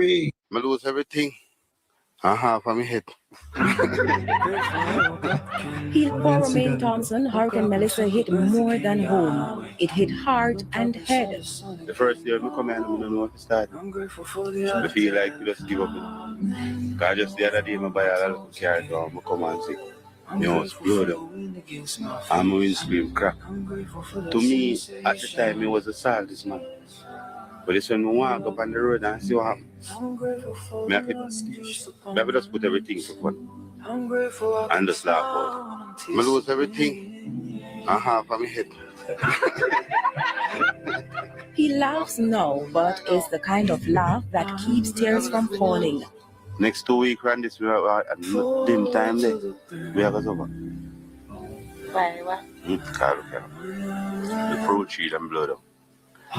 I lose everything. Half of my head. For Romaine Thompson, Hurricane Melissa hit more than home. It hit heart and head. The first year I come here, I don't know what to start. I feel like we just give up. Because just the other day, I buy a little car down, I come and see. My house blowed up. And my windscreen cracked. To me, at the time, it was a salvage man. But it's when I walk up on the road and see what happens. I have to just put everything for fun. And just laugh out. I lose everything. And half of my head. He laughs now, but it's the kind of laugh that keeps tears from falling. Next 2 weeks, around this, we are at dim time there. We have a over. Why, what? The fruit tree and blood up.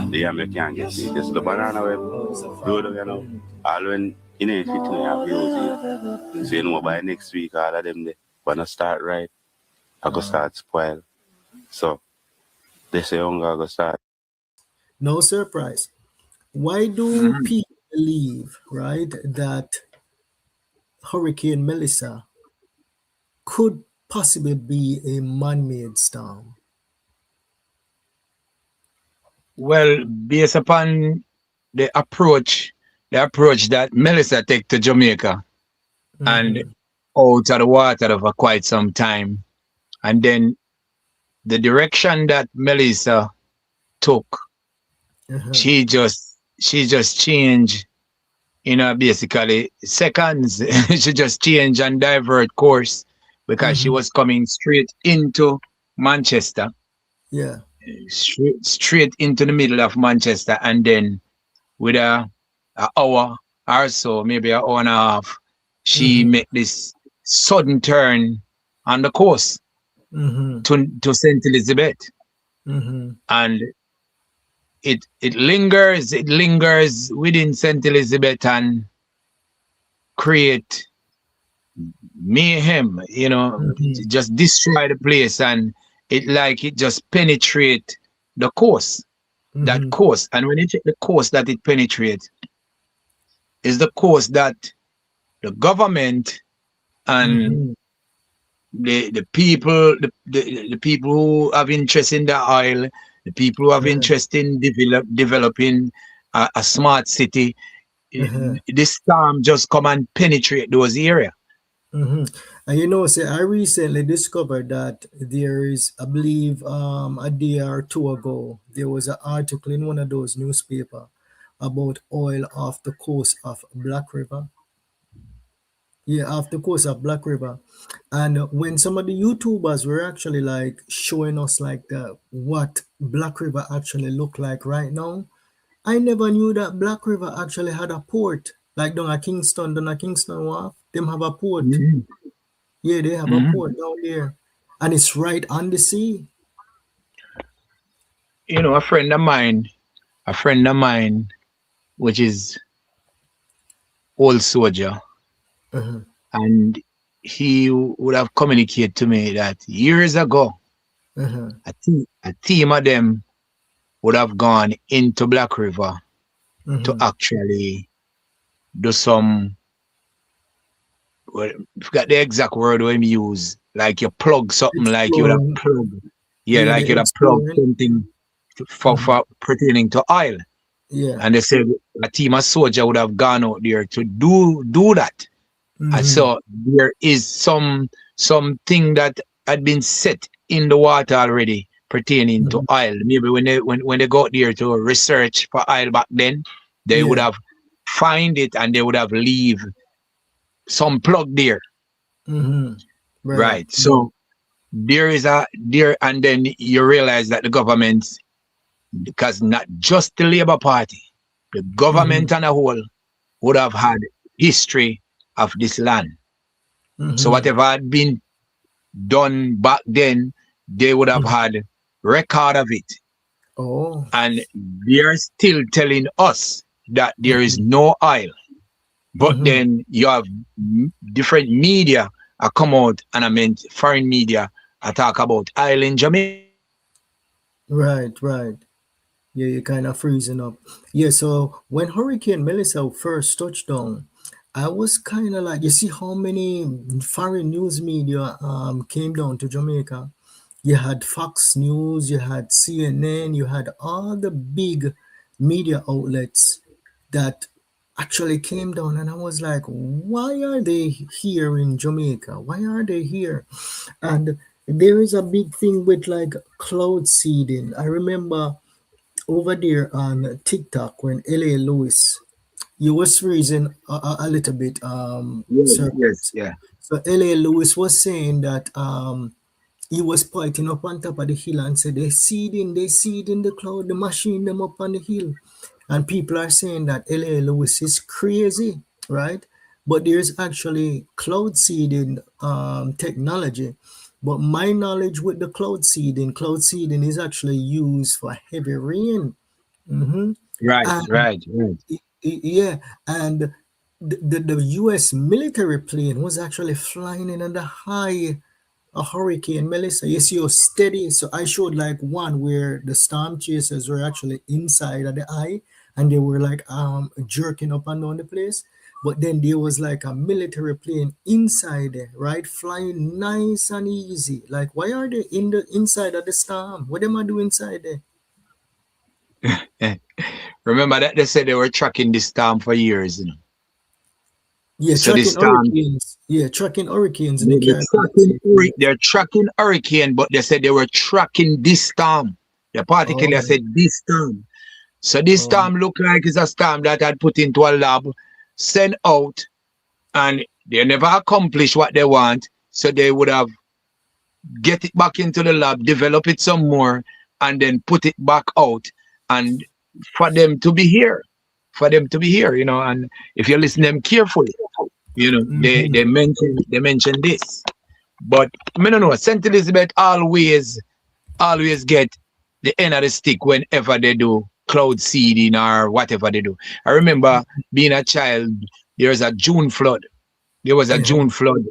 The yam you can't get it. Just the banana web, blood up, you know. All when you know, if you have views, so you know by next week, all of them, they want to start right. I go start spoil. So, they say, I'm going to start. No SirPrise. Why do people believe, right, that Hurricane Melissa could possibly be a man-made storm? Well, based upon the approach that Melissa take to Jamaica and out of the water for quite some time, and then the direction that Melissa took, she just changed, basically seconds. She just changed and divert course because she was coming straight into Manchester. Yeah. Straight into the middle of Manchester, and then with an hour or so, maybe an hour and a half, she made this sudden turn on the coast to St. Elizabeth. And it lingers within St. Elizabeth and create mayhem, just destroy the place, and it just penetrate the coast, that coast. And when you check the coast that it penetrates, is the coast that the government and the people, the people who have interest in the oil, the people who have interest in developing a smart city, this storm just come and penetrate those areas. And I recently discovered that there is, I believe, a day or two ago, there was an article in one of those newspapers about oil off the coast of Black River. Yeah, off the coast of Black River. And when some of the YouTubers were actually like showing us like what Black River actually look like right now, I never knew that Black River actually had a port. Like down at Kingston Wharf, them have a port. Yeah, they have a port down there. And it's right on the sea. A friend of mine, which is old soldier, and he would have communicated to me that years ago, a team of them would have gone into Black River to actually do some, well, I forgot the exact word we use, like you plug something, like you would have plug, like you'd have plug something for pertaining to oil. Yeah. And they said a team of soldiers would have gone out there to do that. And so there is something that had been set in the water already pertaining to oil. Maybe when they go out there to research for oil back then, they would have find it and they would have leave some plug there. Right. So there, and then you realize that the government, because not just the Labour Party, the government and a whole would have had history of this land. So whatever had been done back then, they would have had record of it. And they are still telling us that there is no oil. But then you have different media come out, and I meant foreign media, talk about oil in Jamaica. Right. Yeah, you're kind of freezing up. Yeah, so when Hurricane Melissa first touched down, I was kind of like, you see how many foreign news media came down to Jamaica? You had Fox News, you had CNN, you had all the big media outlets that actually came down, and I was like, why are they here in Jamaica? Why are they here? And there is a big thing with like cloud seeding. I remember over there on TikTok when L.A. Lewis, you was freezing a little bit, Yes, yes, SirPrise. yeah. So L.A. Lewis was saying that he was pointing up on top of the hill and said they seeding the cloud, the machine them up on the hill. And people are saying that L.A. Lewis is crazy, right? But there's actually cloud seeding technology. But my knowledge with the cloud seeding is actually used for heavy rain. Mhm. Right, And right, right. yeah, and the U.S. military plane was actually flying in the high a hurricane Melissa. You see how steady. So I showed like one where the storm chasers were actually inside of the eye and they were like jerking up and down the place. But then there was like a military plane inside there, right? Flying nice and easy. Like why are they in the inside of the storm? What am I doing inside there? Remember that they said they were tracking this storm for years, you know. Yeah, So this tracking storm, hurricanes. Yeah, tracking hurricanes in the Caribbean. they're tracking hurricane, but they said they were tracking this storm. The particular Oh, said this storm. So this oh, storm looked like it's a storm that had put into a lab, sent out, and they never accomplished what they want. So they would have get it back into the lab, develop it some more, and then put it back out. And for them to be here, you know, and if you listen to them carefully, you know, mhm. they mention this. But I don't know, St. Elizabeth always get the end of the stick whenever they do cloud seeding or whatever they do. I remember being a child, there was a June flood. There was a June flood,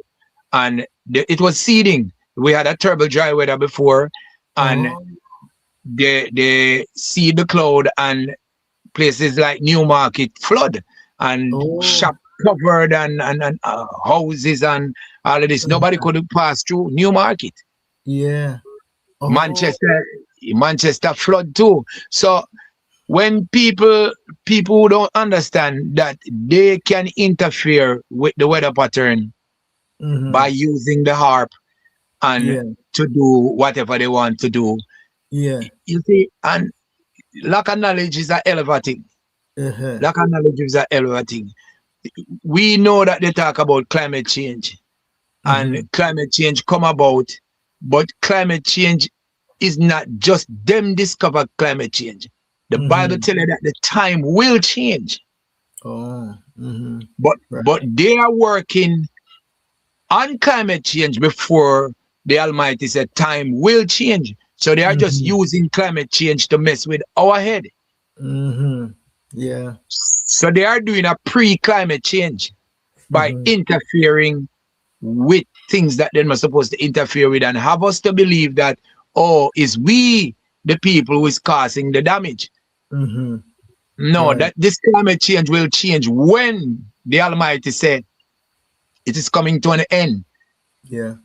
and it was seeding. We had a terrible dry weather before, and Oh, they seed the cloud, and places like Newmarket flood, and oh, shop covered, and houses and all of this. Nobody mhm. could pass through Newmarket. Yeah. Oh, Manchester flood too. So when people who don't understand that they can interfere with the weather pattern by mhm. using the harp and Yeah, to do whatever they want to do, yeah. you see, and lack of knowledge is a hell of a thing. Uh-huh. Lack of knowledge is a hell of a thing. We know that they talk about climate change, and Mhm. climate change come about, but climate change is not just them discover climate change. The Bible Mhm. tells you that the time will change, Oh, mhm. but Right. they are working on climate change before the Almighty said time will change. So they are just Mhm. using climate change to mess with our head. Mhm. Yeah. So they are doing a pre-climate change by Mhm. interfering with things that they're not supposed to interfere with and have us to believe that, oh, it's we, the people, who is causing the damage. Mhm. No, Right. that this climate change will change when the Almighty said it is coming to an end. Yeah.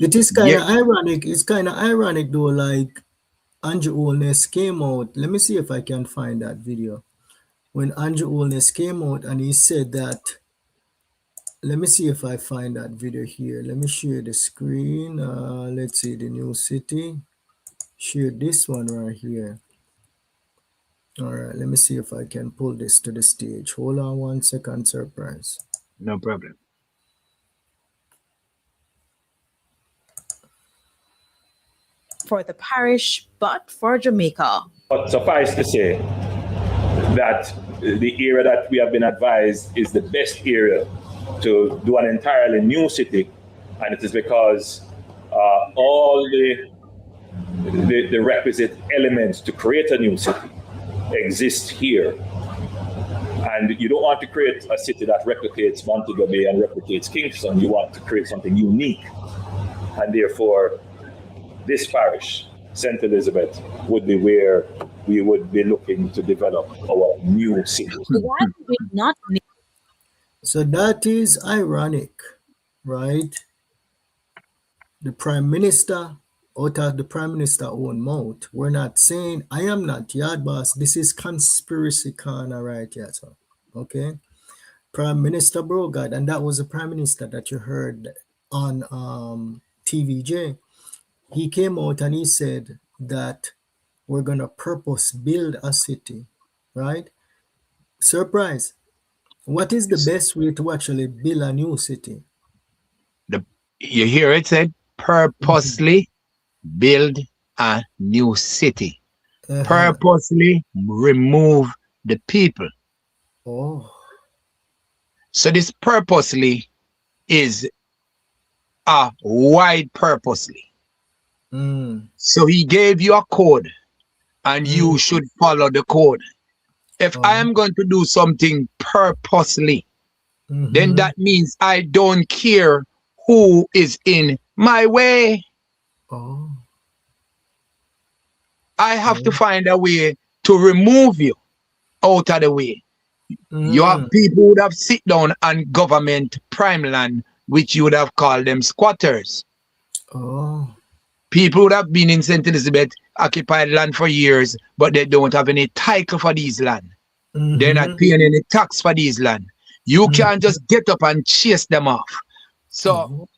It is kind Yeah, of ironic. It's kind of ironic though. Like Andrew Holness came out. Let me see if I can find that video. When Andrew Holness came out and he said that. Let me see if I find that video here. Let me share the screen. Let's see the new city. Share this one right here. All right, let me see if I can pull this to the stage. Hold on 1 second, SirPrise. no problem. For the parish, but for Jamaica. But suffice to say that the area that we have been advised is the best area to do an entirely new city, and it is because all the requisite elements to create a new city exist here. And you don't want to create a city that replicates Montego Bay and replicates Kingston. You want to create something unique. And therefore, this parish, St. Elizabeth, would be where we would be looking to develop our new city. Why do we not need So that is ironic, right? The Prime Minister, out of the Prime Minister's own mouth, we're not saying, I am not Yard Boss. This is conspiracy corner right here, so, okay? Prime Minister Brogard, and that was the Prime Minister that you heard on TVJ. He came out and he said that we're going to purpose build a city, right? SirPrise, what is the best way to actually build a new city? You hear it said, purposely build a new city. Purposely remove the people. Oh. So this purposely is a wide purposely. So he gave you a code and you should follow the code. If I am going to do something purposely, then that means I don't care who is in my way. Oh. I have to find a way to remove you out of the way. You have people who would have sit down on government prime land, which you would have called them squatters. Oh. People would have been in St. Elizabeth, occupied land for years, but they don't have any title for these land. They're not paying any tax for these land. You can't just get up and chase them off. So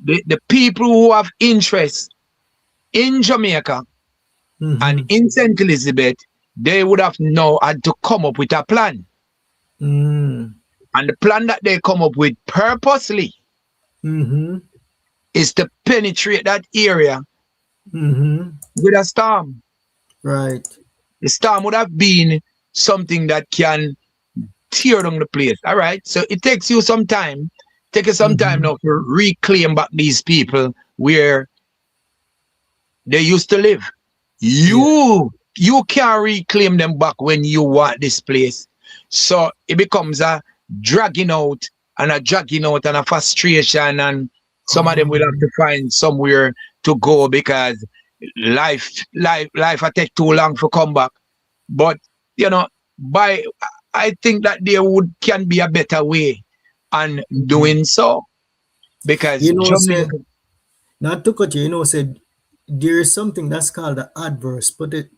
the people who have interest in Jamaica and in St. Elizabeth, they would have now had to come up with a plan. And the plan that they come up with purposely is to penetrate that area with a storm. Right. The storm would have been something that can tear down the place. All right. So it takes you some time. Take you some time now to reclaim back these people where they used to live. You can't reclaim them back when you want this place. So it becomes a dragging out and a frustration, and some of them will have to find somewhere to go because life will take too long to come back. But you know, I think that there can be a better way on doing so, because Jamaica, not to cut you, said there is something that's called the adverse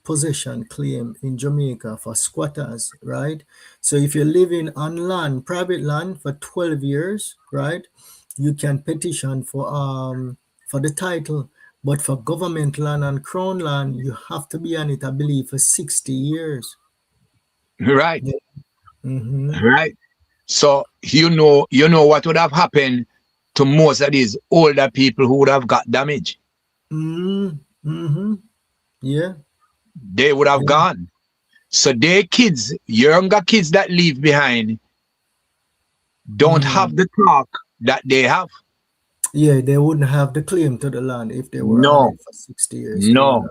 possession claim in Jamaica for squatters, right? So if you're living on land, private land, for 12 years, right, you can petition for the title. But for government land and crown land, you have to be on it, I believe, for 60 years. Right. Right. So you know what would have happened to most of these older people who would have got damage. Yeah. They would have gone. So their kids, younger kids that leave behind, don't have the talk that they have. Yeah, they wouldn't have the claim to the land if they were on it for 60 years. No.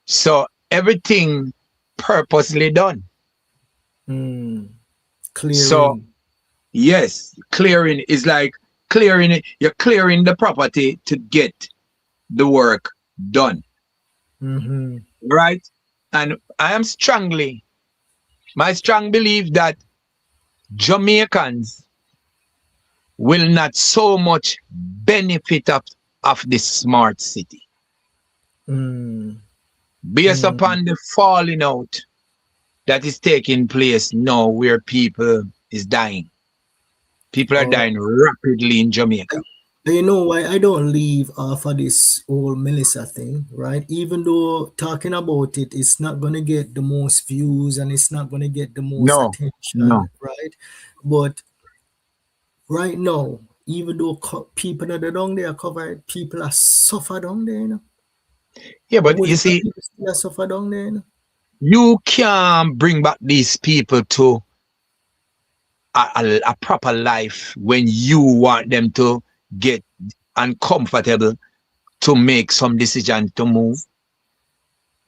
So everything purposely done. Clearing. So yes, clearing is like clearing it. You're clearing the property to get the work done. Right? And I am my strong belief that Jamaicans will not so much benefit of this smart city. Based upon the falling out that is taking place now, where people is dying. People are dying rapidly in Jamaica. You know why I don't leave for this whole Melissa thing, right? Even though talking about it, it's not going to get the most views and it's not going to get the most attention, right? But right now, even though people that are down there covered, people are suffered down there, you know? Yeah, but you see, people are suffered down there, you know? You can't bring back these people to a proper life when you want them to get uncomfortable to make some decision to move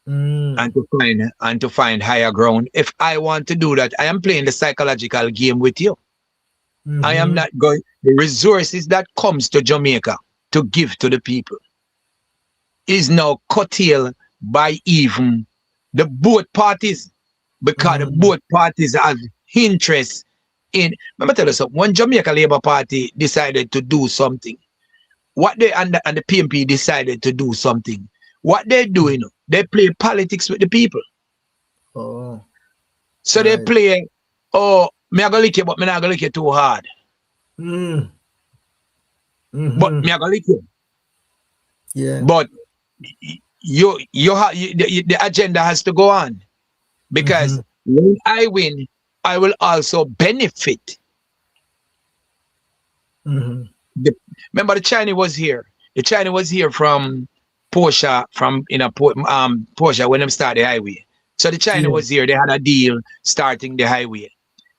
and to find higher ground. If I want to do that, I am playing the psychological game with you. I am not going. The resources that comes to Jamaica to give to the people is now curtailed by even the both parties, because the both parties have interest in. Let me tell you something. When Jamaica Labour Party decided to do something, what they and the PMP decided to do something, what they're doing, they play politics with the people. Oh. So they play, oh, me I go lick you, but me not gonna lick you too hard. But me I go lick you. Yeah. But the agenda has to go on, because when I win, I will also benefit. Remember, the Chinese was here. The Chinese was here from Porsche, Porsche when they started the highway. So the China was here. They had a deal starting the highway.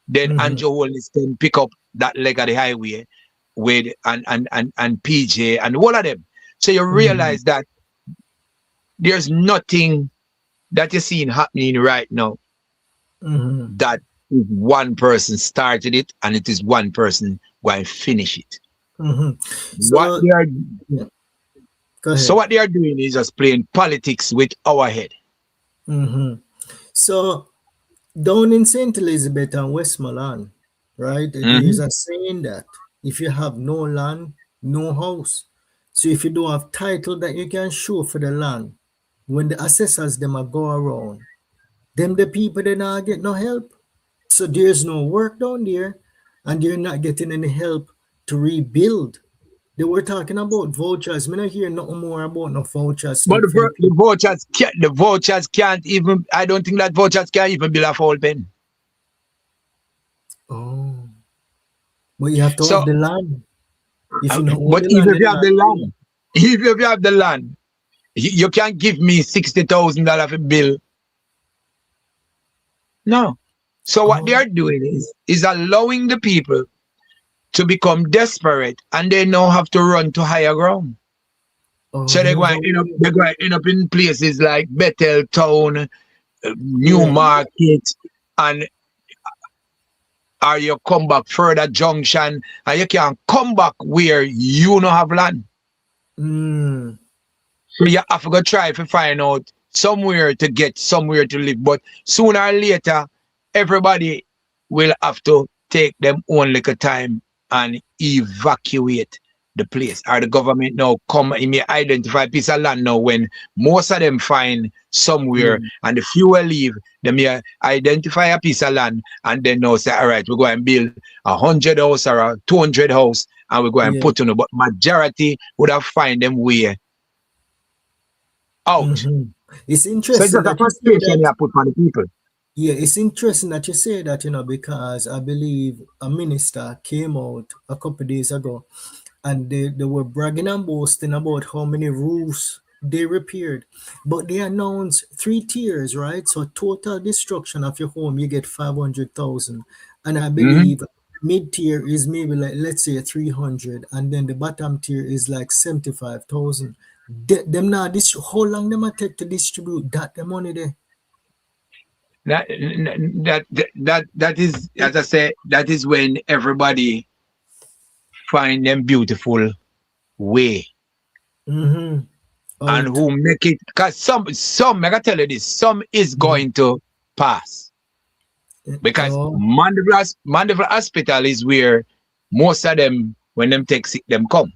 Then Andrew Holness can pick up that leg of the highway with and PJ and all of them. So you realize that there's nothing that you're seeing happening right now that one person started it and it is one person going to finish it. So, what they are doing is just playing politics with our head. So down in St. Elizabeth and Westmoreland, right, there is a saying that if you have no land, no house. So if you don't have title that you can show for the land, when the assessors them are go around, them the people they not get no help. So there's no work down there, and they're not getting any help to rebuild. They were talking about vouchers. Me not hear nothing more about no vouchers. But the vouchers can't even. I don't think that vouchers can't even build a full pen. Oh, but you have to have the land. If you have the land, you can't give me $60,000 for bill. No. So what they are doing is allowing the people to become desperate, and they now have to run to higher ground. So they're going to end up in places like Bethel Town, New Market, and or you come back further Junction, and you can come back where you don't have land. So you have to go try to find out somewhere to get somewhere to live. But sooner or later, everybody will have to take them own little time and evacuate the place. Or the government now come and may identify a piece of land now when most of them find somewhere and the few will leave, they may identify a piece of land and then now say, all right, we're going to build 100 house or 200 house and we're going to put on it. But majority would have find them way out. It's interesting. So it's a frustration you put on the people. Yeah, it's interesting that you say that, because I believe a minister came out a couple of days ago and they were bragging and boasting about how many roofs they repaired. But they announced 3 tiers, right? So total destruction of your home, you get 500,000. And I believe mid-tier is maybe like, let's say 300. And then the bottom tier is like 75,000. Them now, how long them it take to distribute the money there? That is, as I say, that is when everybody find them beautiful way. And who make it, because some I gotta tell you this, some is going to pass. Because Mandeville Hospital is where most of them, when them take sick, them come.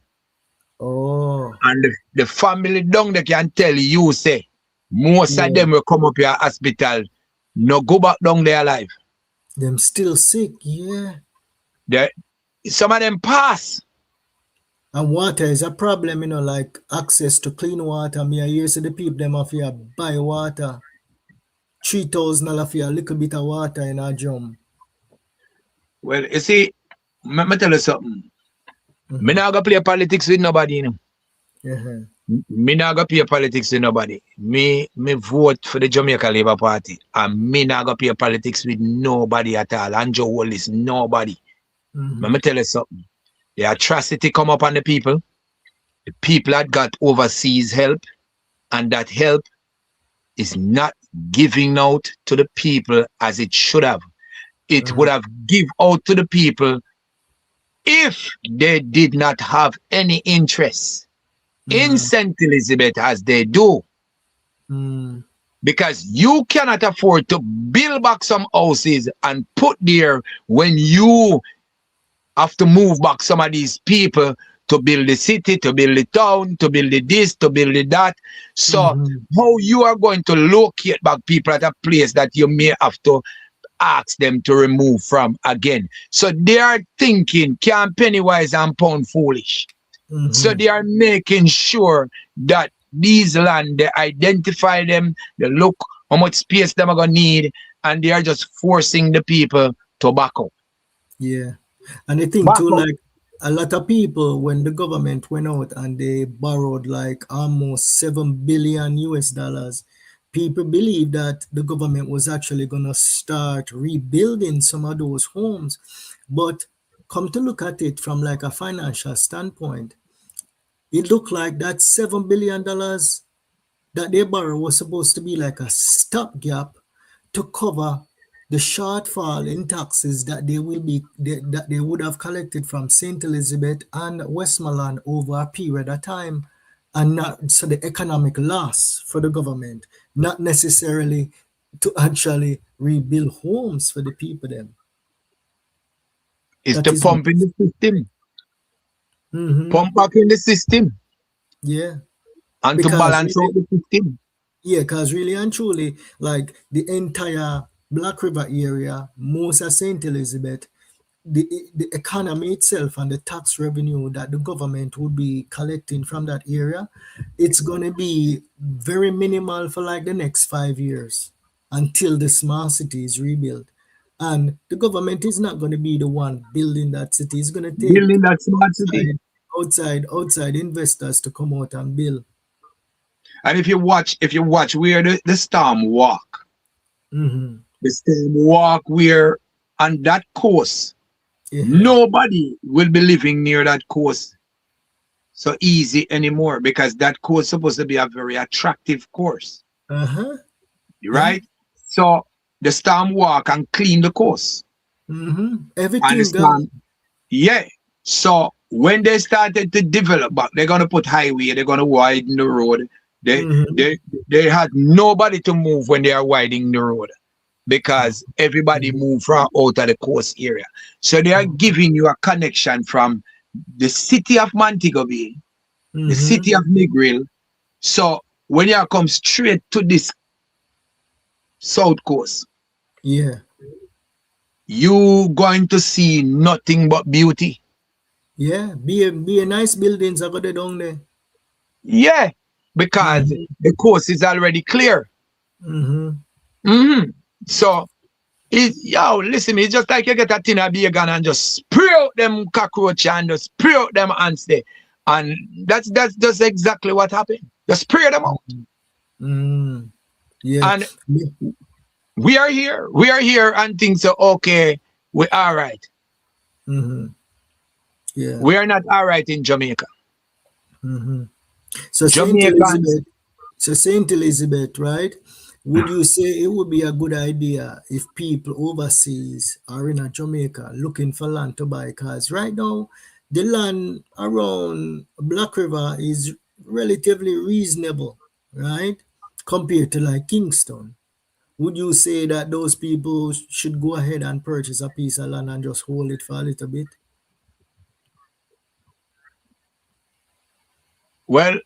And the family down they can tell you, say, most of them will come up your hospital, no go back down there alive. Them still sick, some of them pass. And water is a problem, like access to clean water. I hear the people them have to buy water. $3,000 for a little bit of water in a drum. Well, you see, let me tell you something. Me not gonna play politics with nobody, Me not gonna play politics with nobody. Me vote for the Jamaica Labour Party, and me not gonna play politics with nobody at all. Andrew Holness, nobody. Let me tell you something. The atrocity come up on the people. The people that got overseas help, and that help is not giving out to the people as it should have. It would have give out to the people if they did not have any interest in St. Elizabeth as they do. Mm. Because you cannot afford to build back some houses and put there when you have to move back some of these people to build the city, to build the town, to build the this, to build the that. So how you are going to locate back people at a place that you may have to ask them to remove from again? So they are thinking, can't penny wise and pound foolish. So they are making sure that these land, they identify them, they look how much space them are going to need, and they are just forcing the people to back up. Yeah. And I think too, like a lot of people, when the government went out and they borrowed like almost $7 billion US, people believe that the government was actually going to start rebuilding some of those homes. But come to look at it from like a financial standpoint, it looked like that $7 billion that they borrowed was supposed to be like a stopgap to cover the shortfall in taxes that they would have collected from St. Elizabeth and Westmoreland over a period of time, and not so the economic loss for the government, not necessarily to actually rebuild homes for the people then. It's to pump in the system. Pump back in the system. Yeah. And because to balance out the system. Yeah, because really and truly, like the entire Black River area, most of St. Elizabeth, the economy itself and the tax revenue that the government would be collecting from that area, it's going to be very minimal for like the next 5 years until the smart city is rebuilt. And the government is not going to be the one building that city. It's going to take building that smart city. outside investors to come out and build. And if you watch where the storm walk, the storm walk where on that coast, nobody will be living near that coast so easy anymore, because that coast is supposed to be a very attractive course. Right? So the storm walk and clean the coast. Everything gone. Yeah. So when they started to develop back, they're gonna put highway, they're gonna widen the road. They had nobody to move when they are widening the road, because everybody moved from out of the coast area. So they are giving you a connection from the city of Montego Bay, the city of Negril. So when you come straight to this south coast, you going to see nothing but beauty. Yeah, be a nice buildings over there down there. Yeah, because the coast is already clear. So, listen, it's just like you get a tin of bacon and just spray out them cockroach and just spray out them ants there. And that's just exactly what happened. Just spray them out. Yeah. And we are here and think so, okay, we're all right. Yeah. We are not all right in Jamaica. So Saint Elizabeth, right? Would you say it would be a good idea if people overseas are in Jamaica looking for land to buy? Because right now, the land around Black River is relatively reasonable, right? Compared to like Kingston. Would you say that those people should go ahead and purchase a piece of land and just hold it for a little bit? Well,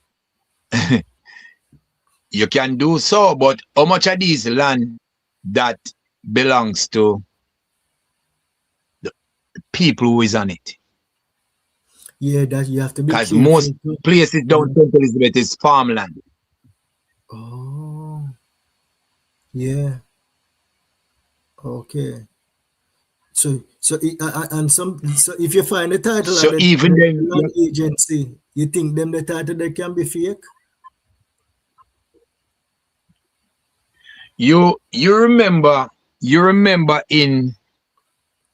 you can do so, but how much of these land that belongs to the people who is on it? Yeah, that you have to be careful. Because most places down St. Elizabeth is farmland. Oh, yeah. Okay. So if you find the title so of even the agency, you think them the title they can be fake? You remember in,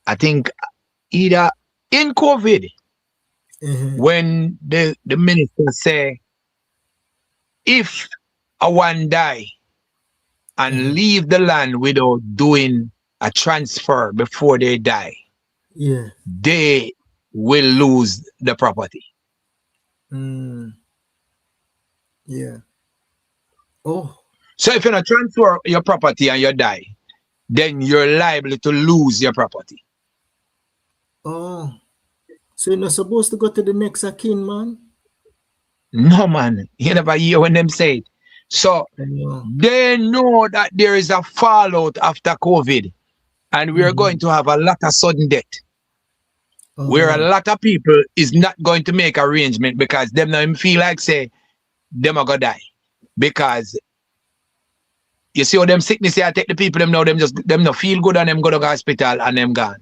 I think either in COVID, when the minister say, if a one die and leave the land without doing a transfer before they die, they will lose the property. Yeah. Oh. So if you not transfer your property and you die, then you're liable to lose your property. Oh. So you're not supposed to go to the next of kin, man? No, man. You never hear when them say it. So they know that there is a fallout after COVID, and we are going to have a lot of sudden death. Where a lot of people is not going to make arrangement because them not even feel like say them are gonna die. Because you see how them sickness here take the people them now them not feel good and them go to the hospital and them gone.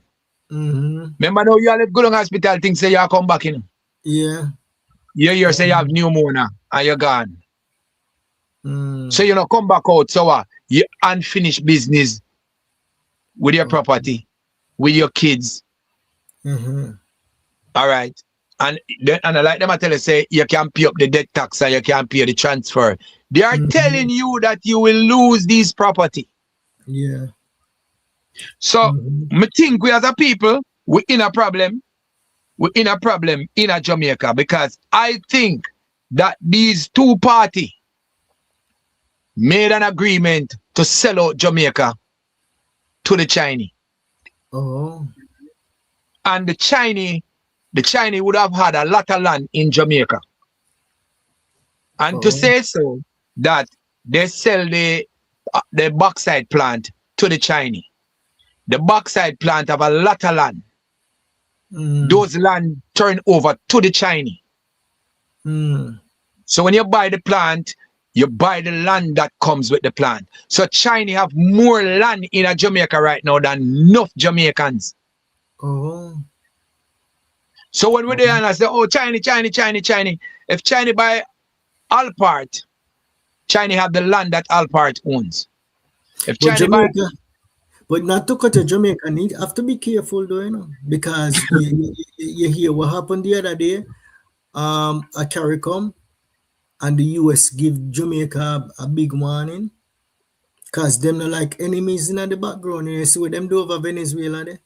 Remember now you all go to the hospital things say you come back in. Yeah. You say you have pneumonia and you're gone. So you know come back out, so you unfinished business with your property, with your kids. All right. And I like them I tell you say you can pay up the debt tax and you can pay the transfer. They are telling you that you will lose these property. Yeah. So I think we as a people, we're in a problem. We're in a problem in a Jamaica because I think that these two parties made an agreement to sell out Jamaica to the Chinese. Oh. And the Chinese would have had a lot of land in Jamaica. And to say so that they sell the bauxite plant to the Chinese. The bauxite plant have a lot of land. Those land turn over to the Chinese. So when you buy the plant, you buy the land that comes with the plant. So China have more land in a Jamaica right now than enough Jamaicans. Oh. So when we're there and I say, oh, China. If China buy all part, China have the land that all part owns. If But China buy... But not to cut to Jamaica, you have to be careful though, you know, because you hear what happened the other day. A CARICOM and the US give Jamaica a big warning because them not like enemies in the background. You see what them do over Venezuela there.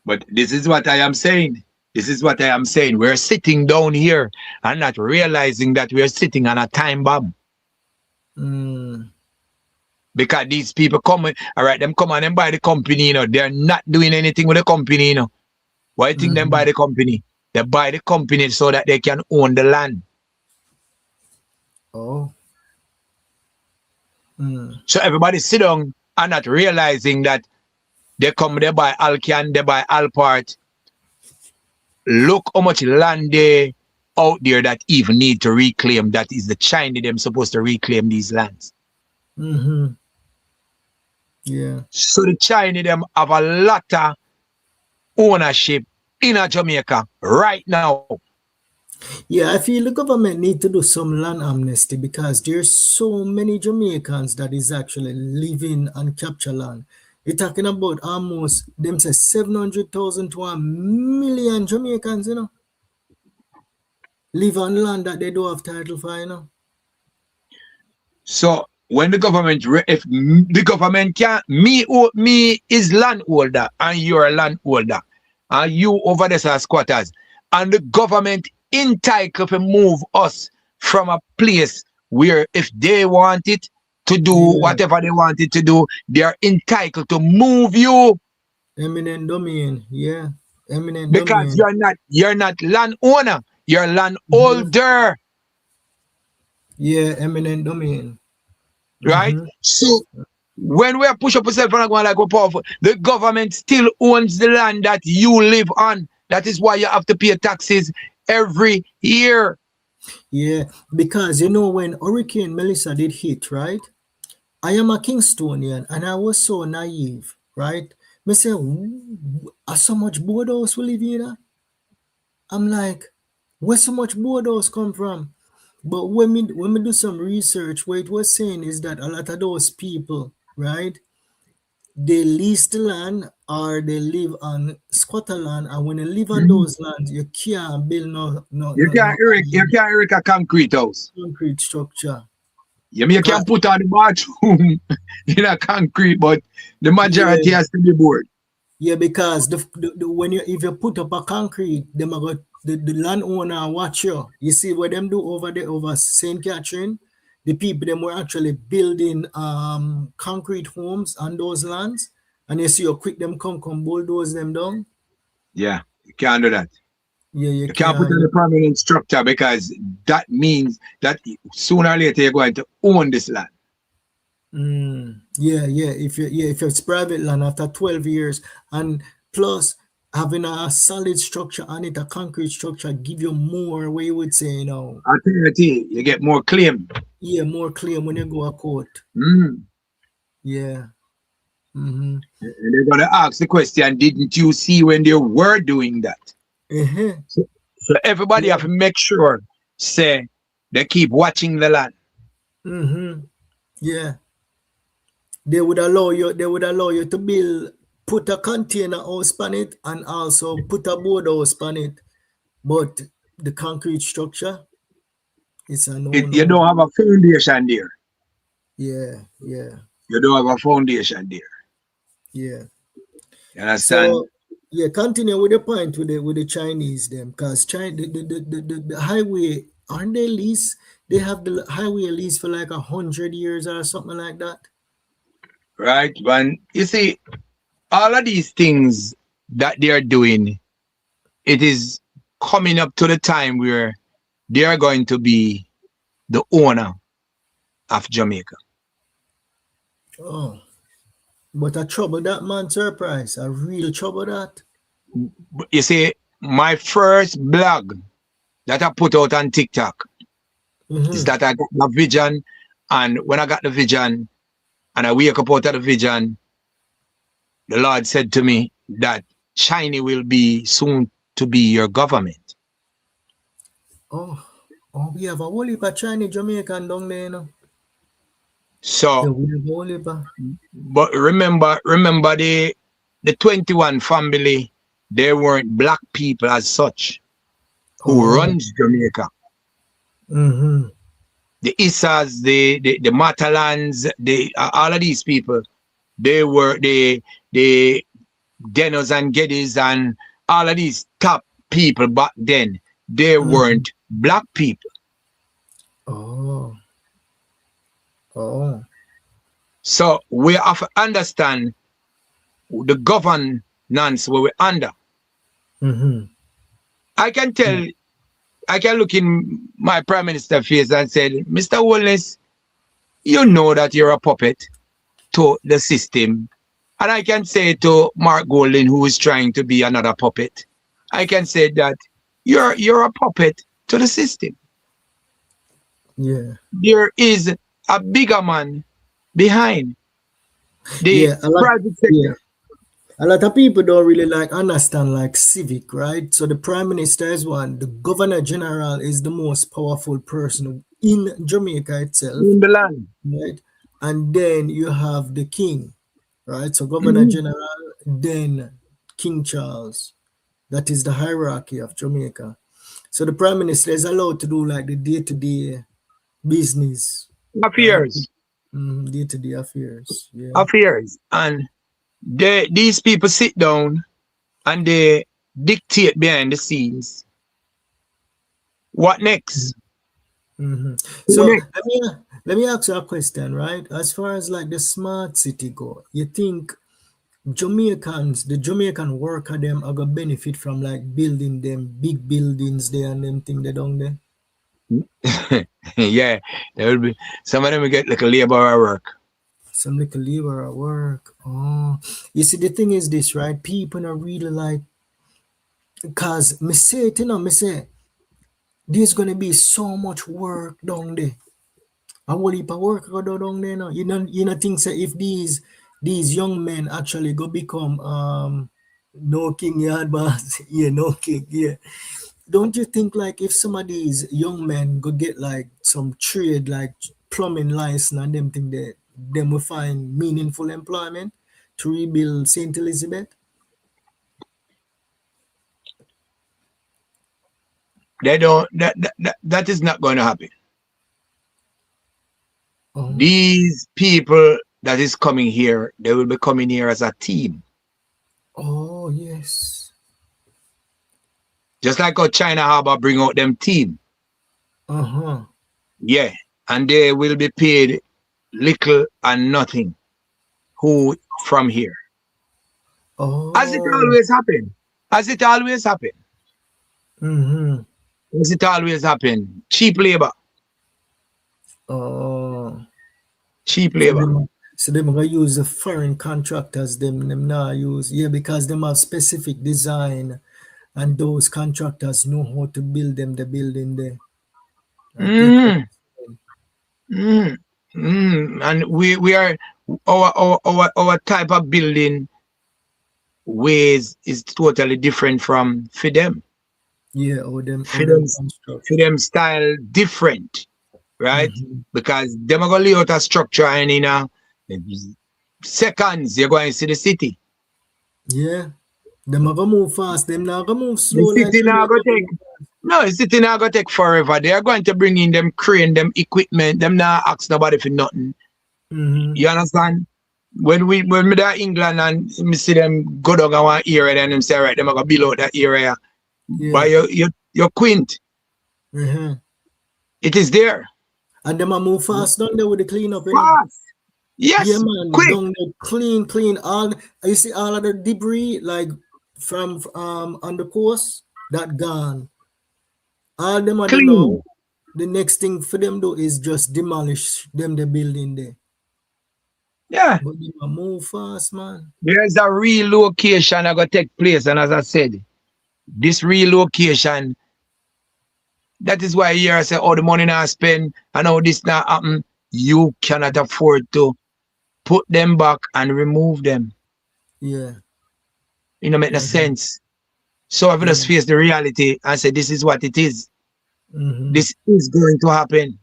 But this is what I am saying. This is what I am saying. We're sitting down here and not realizing that we're sitting on a time bomb. Because these people come, all right, them come on and buy the company, you know. They're not doing anything with the company, you know. Why do you think them buy the company? They buy the company so that they can own the land. Oh. So everybody sit down and not realizing that they come, they buy Alcan, they buy Alpart. Look how much land they out there that even need to reclaim. That is the China them supposed to reclaim these lands. Yeah. So the China them have a lot of ownership in a Jamaica right now. Yeah, I feel the government need to do some land amnesty because there's so many Jamaicans that is actually living and capture land. You're talking about almost, them say 700,000 to 1,000,000 Jamaicans, you know, live on land that they don't have title for, you know. So when the government, if the government can, me is landholder and you're a landholder, and you over there as squatters, and the government entitled to move us from a place where if they want it to do whatever they want it to do, they are entitled to move you. Eminent domain, yeah. Eminent because domain. you're not landowner, you're landholder. Yeah, eminent domain. Right? So when we push up yourself and going like we're powerful, the government still owns the land that you live on. That is why you have to pay taxes every year. Yeah, because you know when Hurricane Melissa did hit, right? I am a Kingstonian and I was so naive, right? Me say, are so much boardhouse we live in? I'm like, where so much boardhouse come from? But when we do some research, what it was saying is that a lot of those people, right? They lease the land or they live on squatter land, and when you live on those lands, you can't build you can't erect a concrete house. Concrete structure. You can put on the bathroom in a concrete, but the majority has to be board. Yeah, because when if you put up a concrete, them the landowner watch you. You see what them do over there over St. Catherine? the people them were actually building concrete homes on those lands, and you see how quick them come bulldoze them down. Yeah, you can't do that. Yeah, You can't put in a permanent structure because that means that sooner or later you're going to own this land. Yeah. If it's private land after 12 years, and plus having a solid structure on it, a concrete structure, give you more, where you would say, you know, Alternative, you get more claim. Yeah, more claim when you go to court. Yeah. And they're gonna ask the question, didn't you see when they were doing that? So everybody have to make sure, say, they keep watching the land. Yeah. They would allow you to build, put a container house on it, and also put a board house on it. But the concrete structure, it's a no. You don't have a foundation there. Yeah. You don't have a foundation there. Yeah. You understand? So yeah, continue with the point with the Chinese them, because China the highway, aren't they lease? They have the highway lease for like 100 years or something like that. Right, man. You see, all of these things that they are doing, it is coming up to the time where they are going to be the owner of Jamaica. Oh, but I trouble that, man, SirPrise. I really trouble that. You see, my first blog that I put out on TikTok is that I got the vision, and when I got the vision and I wake up out of the vision, the Lord said to me that China will be soon to be your government. Oh, we have a whole heap of Chinese Jamaican down there, you know. So, yeah, we have a whole heap of... but remember the 21 family, they weren't black people as such who runs Jamaica. The Isas, the Matalans, all of these people, they were the Denos and Geddes and all of these top people back then. They weren't black people. So we have to understand the governance where we're under. I can tell, I can look in my Prime Minister's face and say, Mr. Wallace, you know that you're a puppet to the system. And I can say to Mark Golden, who is trying to be another puppet, I can say that you're a puppet to the system. Yeah. There is a bigger man behind the private sector. Yeah. A lot of people don't really understand civic, right? So the Prime Minister is one, the Governor General is the most powerful person in Jamaica itself. In the land. Right? And then you have the King, right? So Governor General, then King Charles. That is the hierarchy of Jamaica. So the Prime Minister is allowed to do the day-to-day business. Affairs. Day-to-day affairs. Yeah. Affairs. And these people sit down and they dictate behind the scenes. What next? So let me ask you a question, right? As far as the smart city go, you think the Jamaican worker them are gonna benefit from building them big buildings there and them thing they down there? Yeah, there will be some of them will get a labor work. Some labor at work. Oh, you see, the thing is this, right? People are really because me say it, me say there's gonna be so much work down there. A whole heap of work go down there now. You know think say if these young men actually go become no king yard boss, no king, Don't you think if some of these young men go get some trade plumbing license and them thing that them will find meaningful employment to rebuild St. Elizabeth? They don't. That is not going to happen. These people that is coming here, they will be coming here as a team. Oh yes. Just like how China Harbor bring out them team. Yeah. And and they will be paid little and nothing who from here. As it Oh. always happen. As it always happen. Mm-hmm. As it always happen. Cheap labor. Oh. Cheap labor. So them gonna use the foreign contractors, them not use, yeah, because them have specific design and those contractors know how to build them the building there. And we are our type of building ways is totally different from for them. Yeah, or them For them style different, right? Because them are gonna lay out a structure and in seconds you're going to see the city. Yeah. Them are gonna move fast, them not gonna move slow. The city now gonna take the city now gonna take forever. They are going to bring in them crane, them equipment, them not ask nobody for nothing. You understand? When me there England and me see them go down one area and them say, right, them are gonna build out that area. Yeah. But you're quint. It is there. And them are move fast down there with the cleanup. Fast. Yes. Yeah, man. Quick. Down there, clean. All you see all of the debris like from on the coast that gone. All them are clean. Now. The next thing for them do is just demolish them the building there. Yeah. But they move fast, man. There's a relocation that gonna take place, and as I said, this relocation, that is why here I say, oh, the money now spend and all this now happen. You cannot afford to put them back and remove them. Yeah. You know, make no sense. So I just face the reality and say, this is what it is. This is going to happen.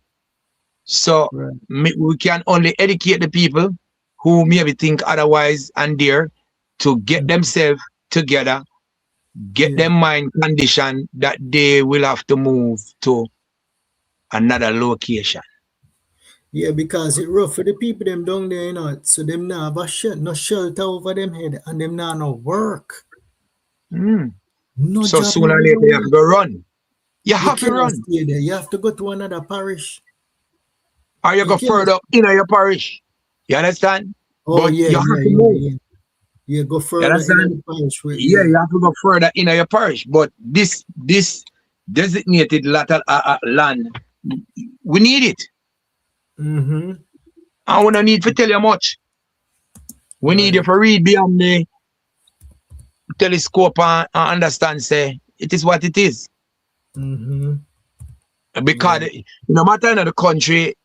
So we can only educate the people who maybe think otherwise and dare to get themselves together, get their mind conditioned that they will have to move to another location. Yeah, because it rough for the people them down there, you know. So them now have a no shelter over them head and them now no work. No So job, sooner or later you have to go run. You have to run. Stay there. You have to go to another parish. Or you go further up in your parish. You understand? Oh, but yeah, you have to move. Yeah, go further in the parish. Yeah, you have to go further in your parish. But this designated land, we need it. I wouldn't need to tell you much. We need you to read beyond the telescope and understand, say, it is what it is. Because no matter in the country,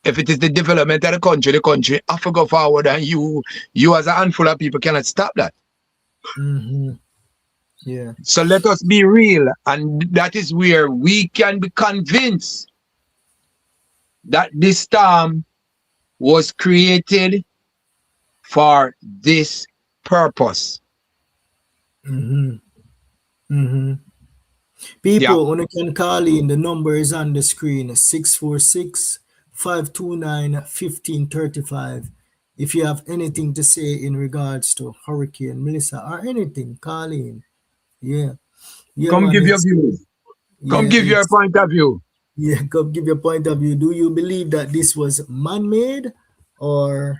if it is the development of the country have to go forward, and you as a handful of people cannot stop that. Yeah. So let us be real, and that is where we can be convinced that this storm was created for this purpose. People, when you can call in, the number is on the screen, 646-529-1535. If you have anything to say in regards to Hurricane Melissa or anything, call in. Yeah. Come give your views. Come give your point of view. Yeah, come give your point of view. Do you believe that this was man-made or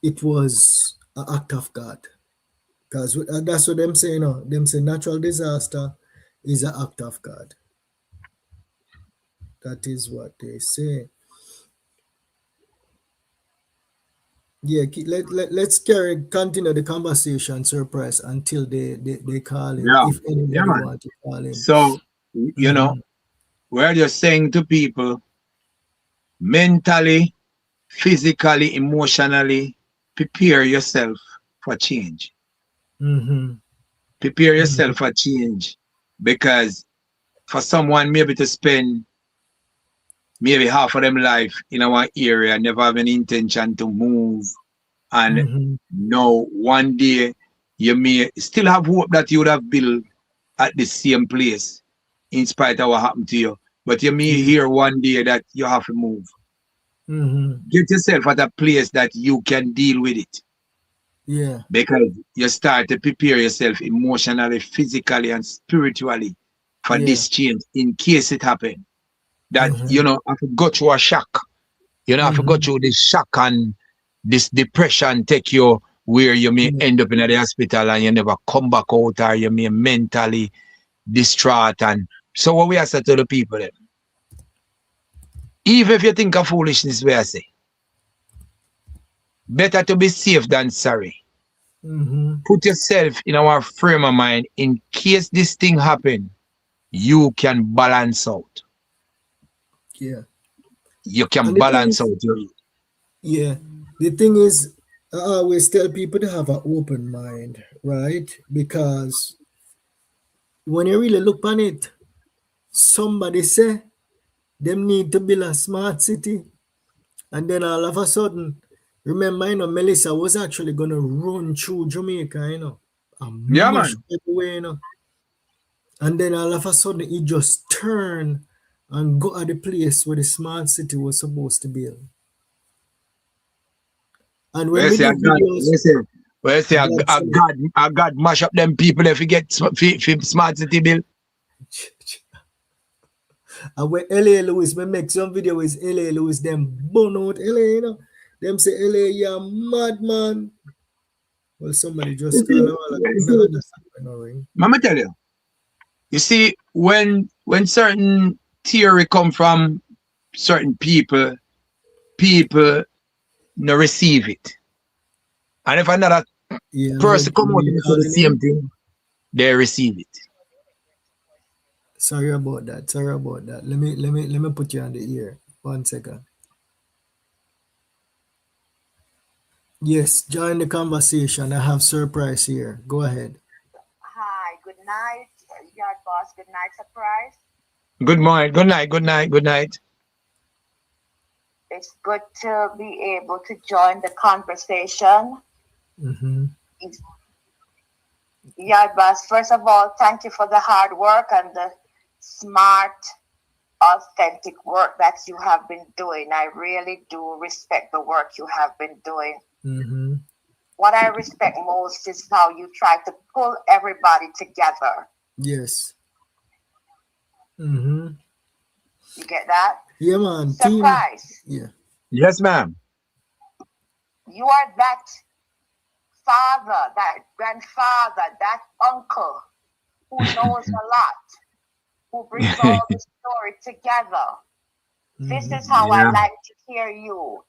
it was an act of God? Because that's what them say, you know. Them say natural disaster is an act of God. That is what they say. Yeah, let's continue the conversation, SirPrise, until they call in. If anybody want to call in. So, you know, we're just saying to people, mentally, physically, emotionally, prepare yourself for change. Prepare yourself for change, because for someone maybe to spend maybe half of them life in our area, never have any intention to move, and now one day you may still have hope that you would have built at the same place in spite of what happened to you, but you may hear one day that you have to move. Get yourself at a place that you can deal with it. Yeah. Because you start to prepare yourself emotionally, physically, and spiritually for this change in case it happens. that you know have to go through a shock. You know, have to go through this shock and this depression take you where you may end up in the hospital and you never come back out, or you may mentally distraught. And so what we have said to the people then, even if you think of foolishness, we are say, better to be safe than sorry. Put yourself in our frame of mind in case this thing happen, you can balance out. Yeah. You can And the balance thing out your. Yeah. The thing is, I always tell people to have an open mind, right? Because when you really look on it, somebody say them need to build a smart city. And then all of a sudden, remember, you know, Melissa was actually going to run through Jamaica, you know, and Yeah, mash man. everywhere, you know. And then all of a sudden, it just turned and go at the place where the smart city was supposed to build. And when we do videos, God mash up them people if you get smart city bill. and when LA Lewis, we make some video with LA Lewis, them burn out LA, you know. Them say, LA, you're mad, man. Well, somebody just call all of Mama tell you. You see, when certain theory come from certain people no receive it. And if another person come out and say the same thing, they receive it. Sorry about that. Let me put you on the ear. 1 second. Yes, join the conversation. I have SirPrise here. Go ahead. Hi, good night, Yard Boss. Good night, SirPrise. Good morning. Good night. It's good to be able to join the conversation. Yard Boss, first of all, thank you for the hard work and the smart, authentic work that you have been doing. I really do respect the work you have been doing. What I respect most is how you try to pull everybody together. Yes. You get that? Yeah, man. SirPrise. Yeah. Yes, ma'am. You are that father, that grandfather, that uncle who knows a lot, who brings all the story together. This is how I like to hear you.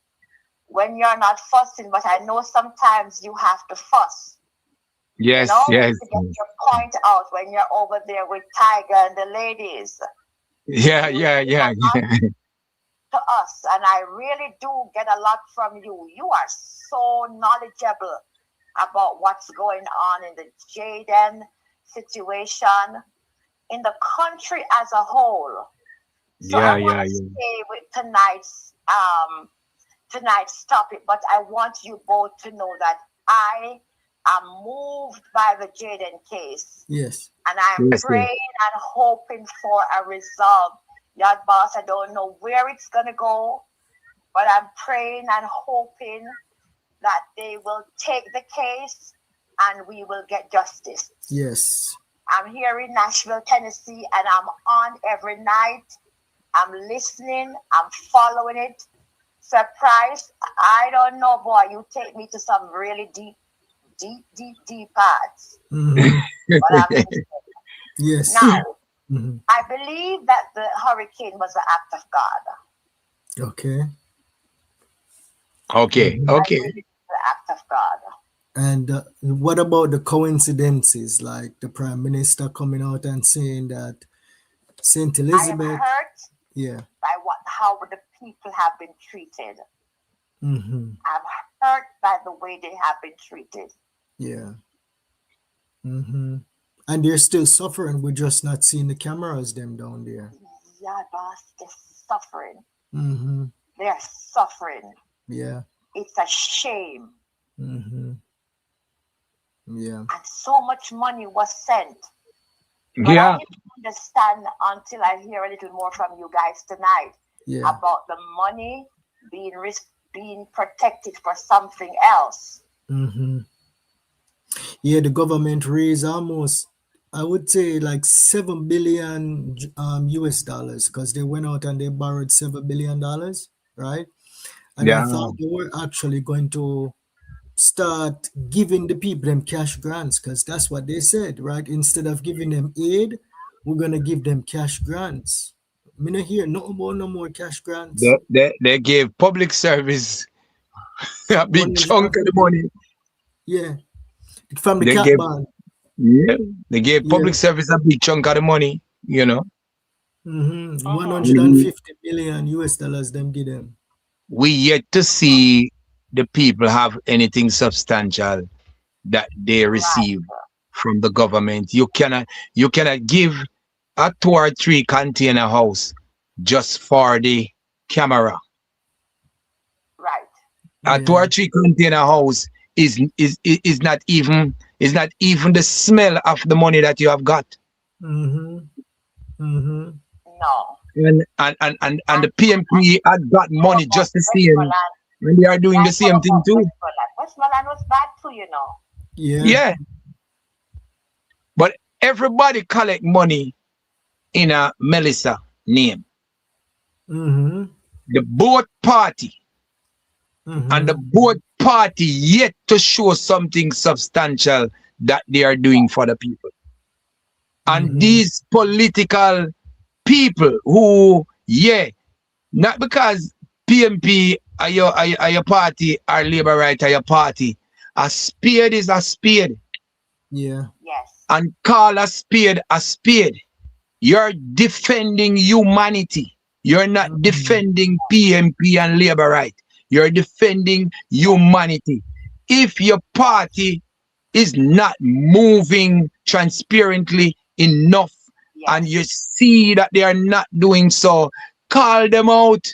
When you're not fussing, but I know sometimes you have to fuss. Yes, you know, yes. to get your point out when you're over there with Tiger and the ladies. Yeah. To us, and I really do get a lot from you. You are so knowledgeable about what's going on in the Jayden situation, in the country as a whole. So I want to stay with tonight's topic, but I want you both to know that I am moved by the Jayden case. Yes. And I'm praying and hoping for a result. Yard Boss, I don't know where it's going to go, but I'm praying and hoping that they will take the case and we will get justice. Yes. I'm here in Nashville, Tennessee, and I'm on every night. I'm listening. I'm following it. SirPrise, I don't know, boy. You take me to some really deep parts. But I'm listening. Yes. Now, I believe that the hurricane was an act of God. Okay. The act of God. And what about the coincidences, like the Prime Minister coming out and saying that St. Elizabeth? I am hurt by how the people have been treated. I'm hurt by the way they have been treated. Yeah. And they're still suffering. We're just not seeing the cameras them down there. Yeah, boss, they're suffering. They're suffering. Yeah. It's a shame. Yeah. And so much money was sent. But I didn't understand until I hear a little more from you guys tonight about the money being protected for something else. Yeah, the government raised almost I would say like 7 billion US dollars, because they went out and they borrowed $7 billion, right? And I Yeah. thought they were actually going to start giving the people them cash grants, because that's what they said, right? Instead of giving them aid, we're gonna give them cash grants. Me not hear no more cash grants. They gave public service a big chunk of the 150, money. yeah, from the They cap gave band. yeah, they gave Yeah. public service a big chunk of the money, you know. 150 million US dollars them give them. We yet to see the people have anything substantial that they receive from the government. You cannot give a 2 or 3 container house just for the camera. Right. A 2 or 3 container house is not even the smell of the money that you have got. No. And the PMP had got money just the same, and they are doing the same thing too. Westmoreland was bad too, you know. Yeah. But everybody collect money in a Melissa name. The both party and the both party yet to show something substantial that they are doing for the people. And these political people who, not because PMP are your party or Labour Right are your party. A spade is a spade. Yeah. Yes. And call a spade a spade. You're defending humanity. You're not defending PMP and Labour Right. You're defending humanity. If your party is not moving transparently enough, and you see that they are not doing so, call them out.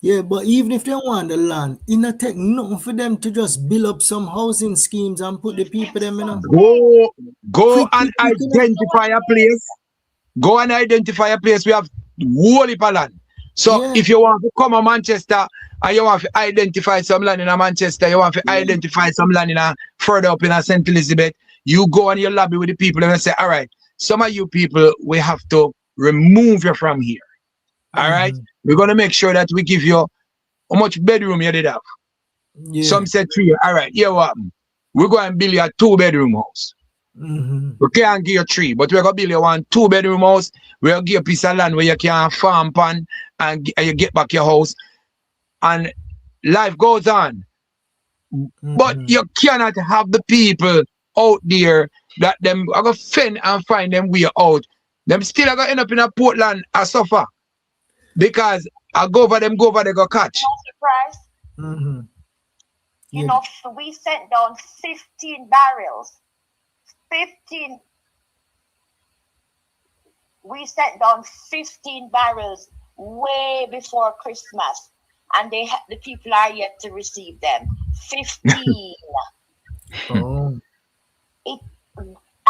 Yeah, but even if they want the land, it not take nothing for them to just build up some housing schemes and put the people them in. Go and identify a place. Go and identify a place. We have whole heap of land. So if you want to come to Manchester and you want to identify some land in Manchester, you want to identify some land in further up in St. Elizabeth, you go and you lobby with the people and say, all right, some of you people, we have to remove you from here. All right? We're going to make sure that we give you how much bedroom you did have. Some said 3. All right, here what happened? We're going to build you a 2-bedroom house. We can't give you 3, but we're going to build you 1 2-bedroom house. We'll give you a piece of land where you can farm upon and you get back your house. And life goes on. But you cannot have the people out there that them are going to fend and find them way out. Them still are going to end up in a Portland and suffer. Because I go over, they go catch. SirPrise. You know, we sent down 15 barrels. 15. We sent down 15 barrels way before Christmas. And the people are yet to receive them. 15.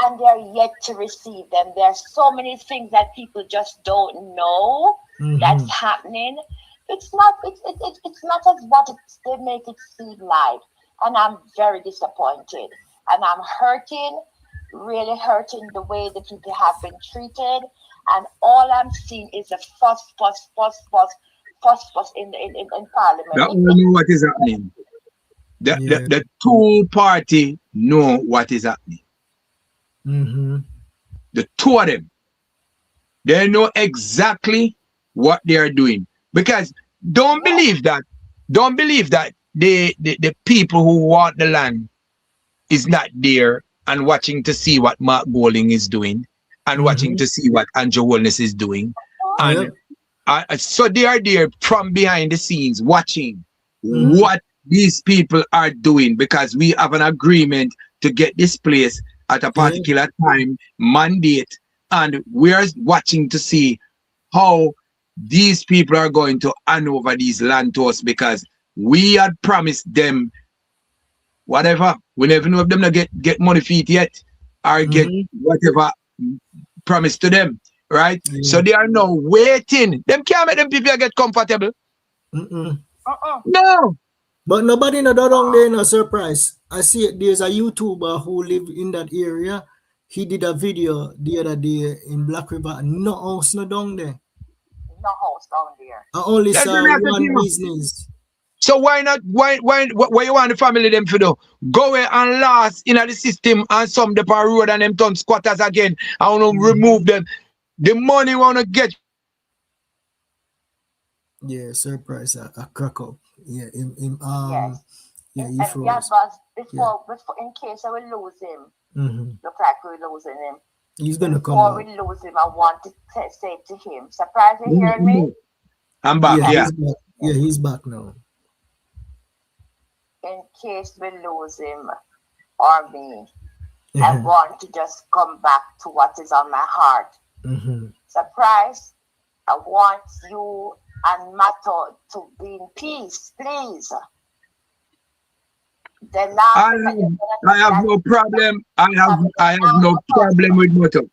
And they're yet to receive them. There are so many things that people just don't know that's happening. It's not as what they make it seem like. And I'm very disappointed. And I'm hurting, really hurting the way the people have been treated. And all I'm seeing is a fuss in Parliament. That know what is happening. The 2 party know what is happening. The 2 of them, they know exactly what they are doing. Because don't believe that the people who want the land is not there and watching to see what Mark Golding is doing and watching to see what Andrew Holness is doing. And so they are there from behind the scenes watching what these people are doing, because we have an agreement to get this place at a particular time, mandate, and we're watching to see how these people are going to hand over these land to us, because we had promised them whatever. We never know if them not get money for it yet or get whatever promised to them, right? So they are now waiting. Them can't make them people get comfortable. No. But nobody know that wrong there, no SirPrise. I see it, there's a YouTuber who live in that area. he did a video the other day in Black River and no house no down there. No house down there. I only That's saw not the one thing. business. So why not? Why you want the family them to do? Go away and last in the system and some the road and them turn squatters again. I want to remove them. The money wanna get. Yeah, SirPrise a crack up. Yeah, Yes. yeah, he And froze. YaadBoss, before, in case I will lose him, look like we're losing him. He's gonna come Before out. we lose him, I want to say to him, surprise, you hearing me? I'm back. Yeah. He's back. Yeah, he's back now. In case we lose him or me, I want to just come back to what is on my heart. Surprise, I want you and Mato to be in peace, please. The last thing that you're I have no problem. I have no problem with Moto.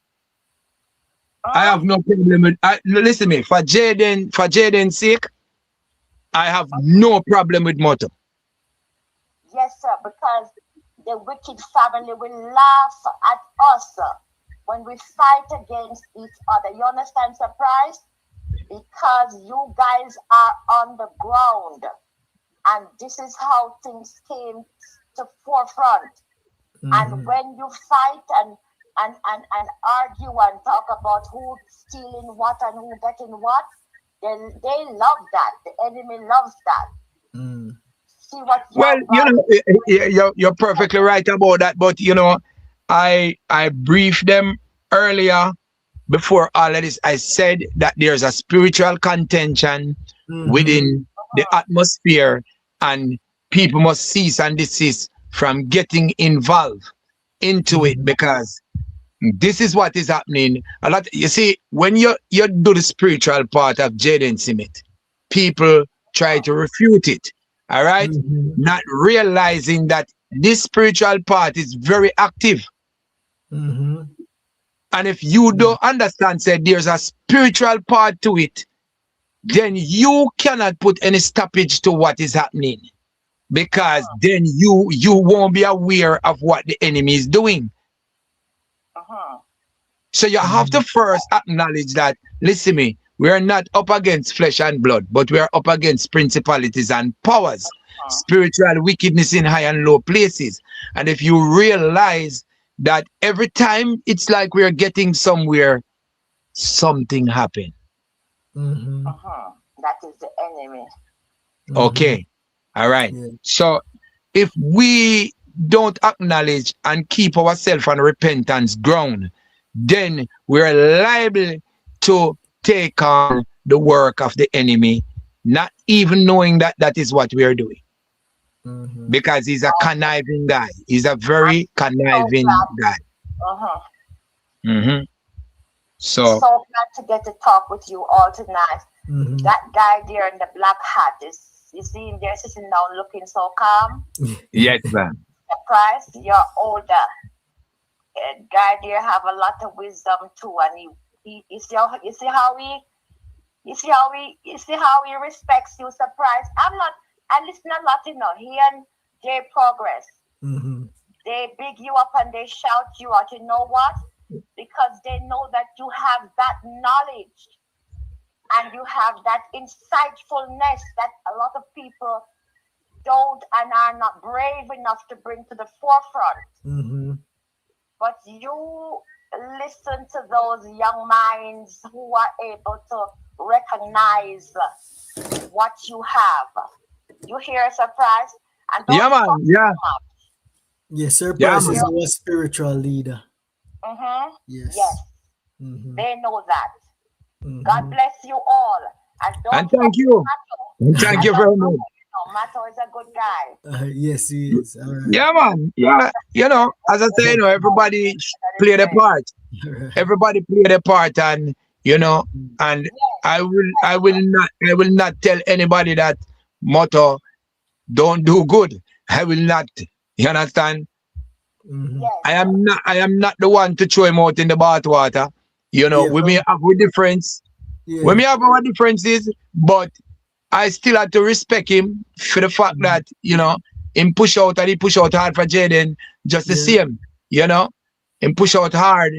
I have no problem with. Listen to me. For Jayden's sake, I have no problem with Moto. Yes, sir, because the wicked family will laugh at us when we fight against each other. You understand, surprise? Because you guys are on the ground, and this is how things came to forefront. And when you fight and argue and talk about who's stealing what and who getting what, then they love that. The enemy loves that. See what you're perfectly right about that. But I briefed them earlier before all of this. I said that there's a spiritual contention within the atmosphere, and people must cease and desist from getting involved into it, because this is what is happening a lot. You see, when you do the spiritual part of Jayden Simit, people try to refute it. All right, not realizing that this spiritual part is very active. And if you don't understand, say there's a spiritual part to it, then you cannot put any stoppage to what is happening, because then you won't be aware of what the enemy is doing. So you have to first acknowledge that, listen me, we are not up against flesh and blood, but we are up against principalities and powers, spiritual wickedness in high and low places. And if you realize that every time it's like we're getting somewhere, something happened. That is the enemy. Okay. All right. So if we don't acknowledge and keep ourselves on repentance ground, then we're liable to take on the work of the enemy, not even knowing that that is what we are doing. Because he's a conniving guy. He's a very conniving guy. So glad to get to talk with you all tonight. That guy there in the black hat, you see him there sitting down looking so calm? Yes, ma'am. Surprise, you're older. Guy there have a lot of wisdom too, and you see how he respects you. Surprise. I listen a lot, he and Jay Progress. They big you up and they shout you out. You know what? Because they know that you have that knowledge and you have that insightfulness that a lot of people don't and are not brave enough to bring to the forefront. But you listen to those young minds who are able to recognize what you have. You hear a surprise? And don't man. Yeah. Yes, SirPrise is our spiritual leader. Yes. They know that. God bless you all. And thank you. Thank you very much. Mato is a good guy. Yes, he is. All right. Yeah, man. Yeah, as I say, everybody play their part. Everybody play their part, and and I will not tell anybody that Moto don't do good. I will not. You understand? I am not the one to throw him out in the bathwater. We may have a difference. We may have our differences, but I still have to respect him for the fact that, him push out and he push out hard for Jayden just the same, him push out hard,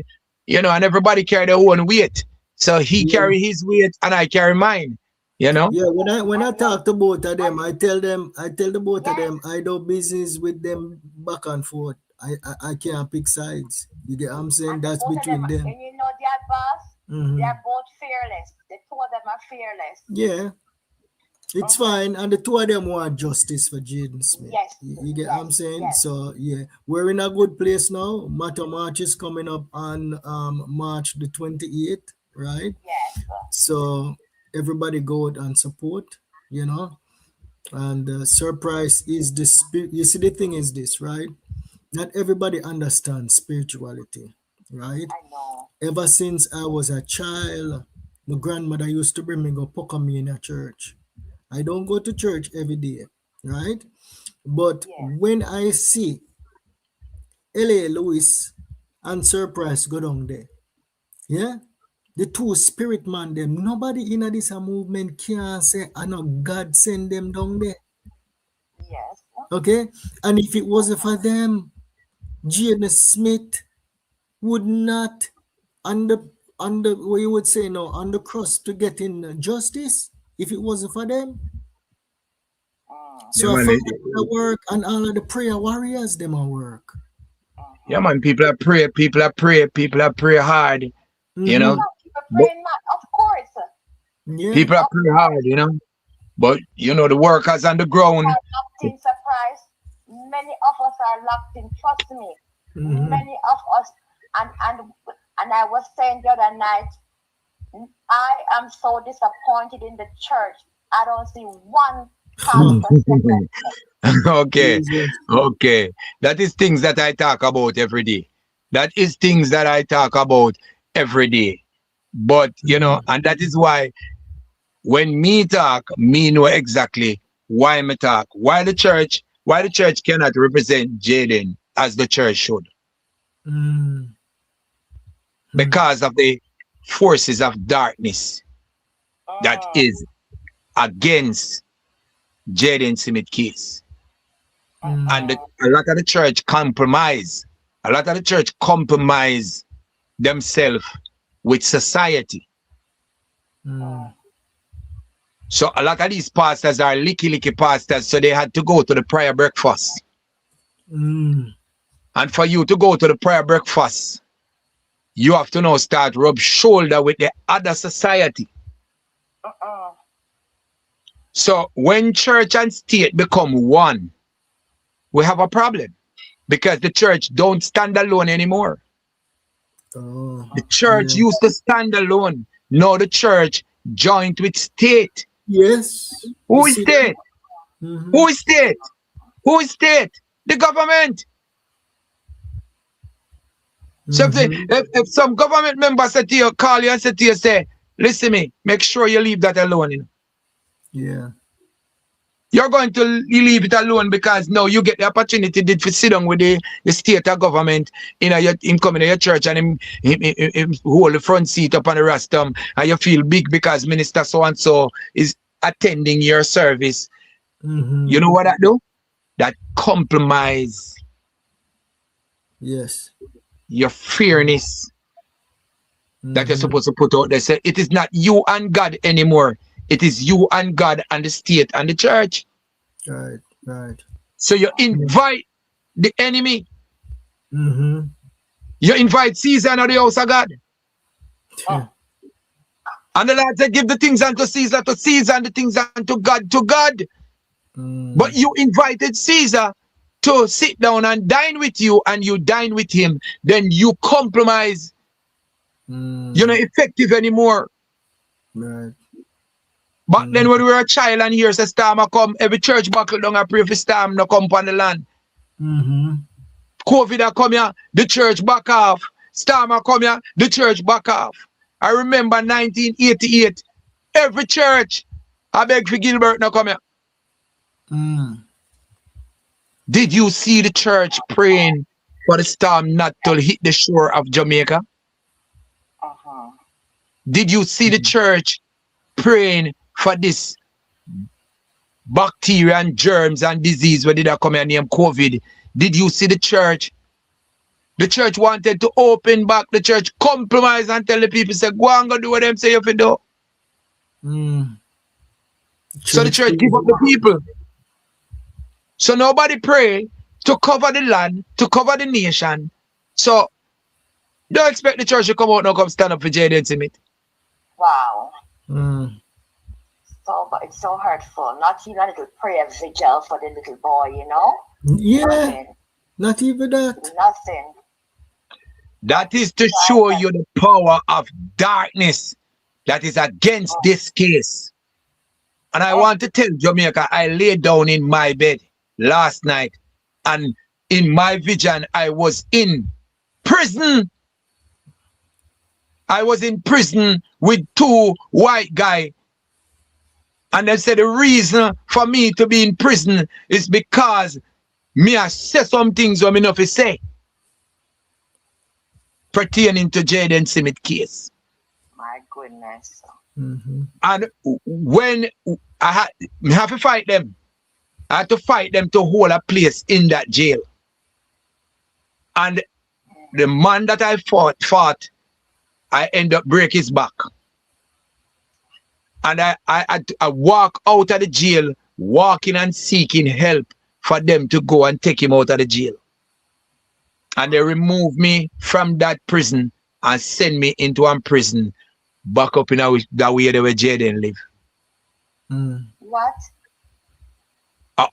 you know, and everybody carry their own weight. So he carry his weight and I carry mine, you know? Yeah, when I talk to both of them, I tell the both of them, I do business with them back and forth. I can't pick sides. You get what I'm saying? That's between them. And you know their boss, they are both fearless. The two of them are fearless. Yeah. It's fine, and the two of them want justice for Jayden Smith. Yes. You get what I'm saying? Yes. So yeah, we're in a good place now. Matter March is coming up on March the 28th, right? Yes. So everybody go out and support, you know. And SirPrise is the spirit. You see, the thing is this, right? Not everybody understands spirituality, right? I know. Ever since I was a child, my grandmother used to bring me go poke me in a church. I don't go to church every day, right? But when I see L.A. Lewis and SirPrise go down there, yeah, the two spirit man them, nobody in this movement can say, I know God send them down there. Yes. Okay? And if it wasn't for them, Jayden Smith would not under what you would say now, on the cross to get in justice if it wasn't for them. So I forget the work and all of the prayer warriors them at work. Yeah, man, people are pray hard, you know. People praying, of course. Yeah. People are pray hard, you know. But you know, the workers on the ground. Locked in SirPrise. Many of us are locked in. Trust me. Many of us, and I was saying the other night, I am so disappointed in the church. I don't see one okay. That is things that I talk about every day. But you know, and that is why when me talk, me know exactly why me talk. Why the church cannot represent Jayden as the church should. Because of the forces of darkness that is against Jayden Smith case. And a lot of the church compromise. Themselves with society. So a lot of these pastors are licky pastors, so they had to go to the prayer breakfast. And for you to go to the prayer breakfast, you have to now start rub shoulder with the other society. So when church and state become one, we have a problem because the church don't stand alone anymore. The church used to stand alone. Now the church joined with state. Yes. Who is state? Who is state? Who is state? The government. So if some government member said to you, call you and said to you, say, listen me, make sure you leave that alone. You know? Yeah. You're going to leave it alone because now you get the opportunity to sit down with the state or government in coming to your church and him hold the front seat up on the rostrum and you feel big because minister so-and-so is attending your service. You know what that do? That compromise. Yes. Your fairness that you're supposed to put out there. Say it is not you and God anymore. It is you and God and the state and the church. Right. So you invite the enemy. You invite Caesar into the house of God. And the Lord said, give the things unto Caesar and the things unto God to God. But you invited Caesar to sit down and dine with you, and you dine with him. Then you compromise. You're not effective anymore. Right. But then when we were a child and here's a storm come, every church buckle down and pray for storm no come upon the land. COVID a come here, the church back off. Storm a come here, the church back off. I remember 1988, every church, I beg for Gilbert no come here. Did you see the church praying for the storm not to hit the shore of Jamaica? Did you see the church praying for this bacteria and germs and disease where did I come here named COVID? Did you see the church The church wanted to open back. The church compromise and tell the people, say, go and go do what them say you have to do. So the church give up the people. So nobody pray to cover the land, to cover the nation. So don't expect the church to come out and come stand up for Jayden Smith. Wow. So, but it's so hurtful. Not even a little prayer vigil for the little boy, you know? Yeah. Nothing. Not even that. Nothing. That is to show you the power of darkness that is against this case. And I want to tell Jamaica, I lay down in my bed last night, and in my vision, I was in prison. I was in prison with 2 white guys. And they said the reason for me to be in prison is because me I say some things I'm enough to say pertaining to Jayden Smith case. My goodness. And when I have to fight them, I had to fight them to hold a place in that jail. And the man that I fought, I end up break his back. And I walk out of the jail, walking and seeking help for them to go and take him out of the jail. And they remove me from that prison and send me into a prison back up in that way where Jayden live. What?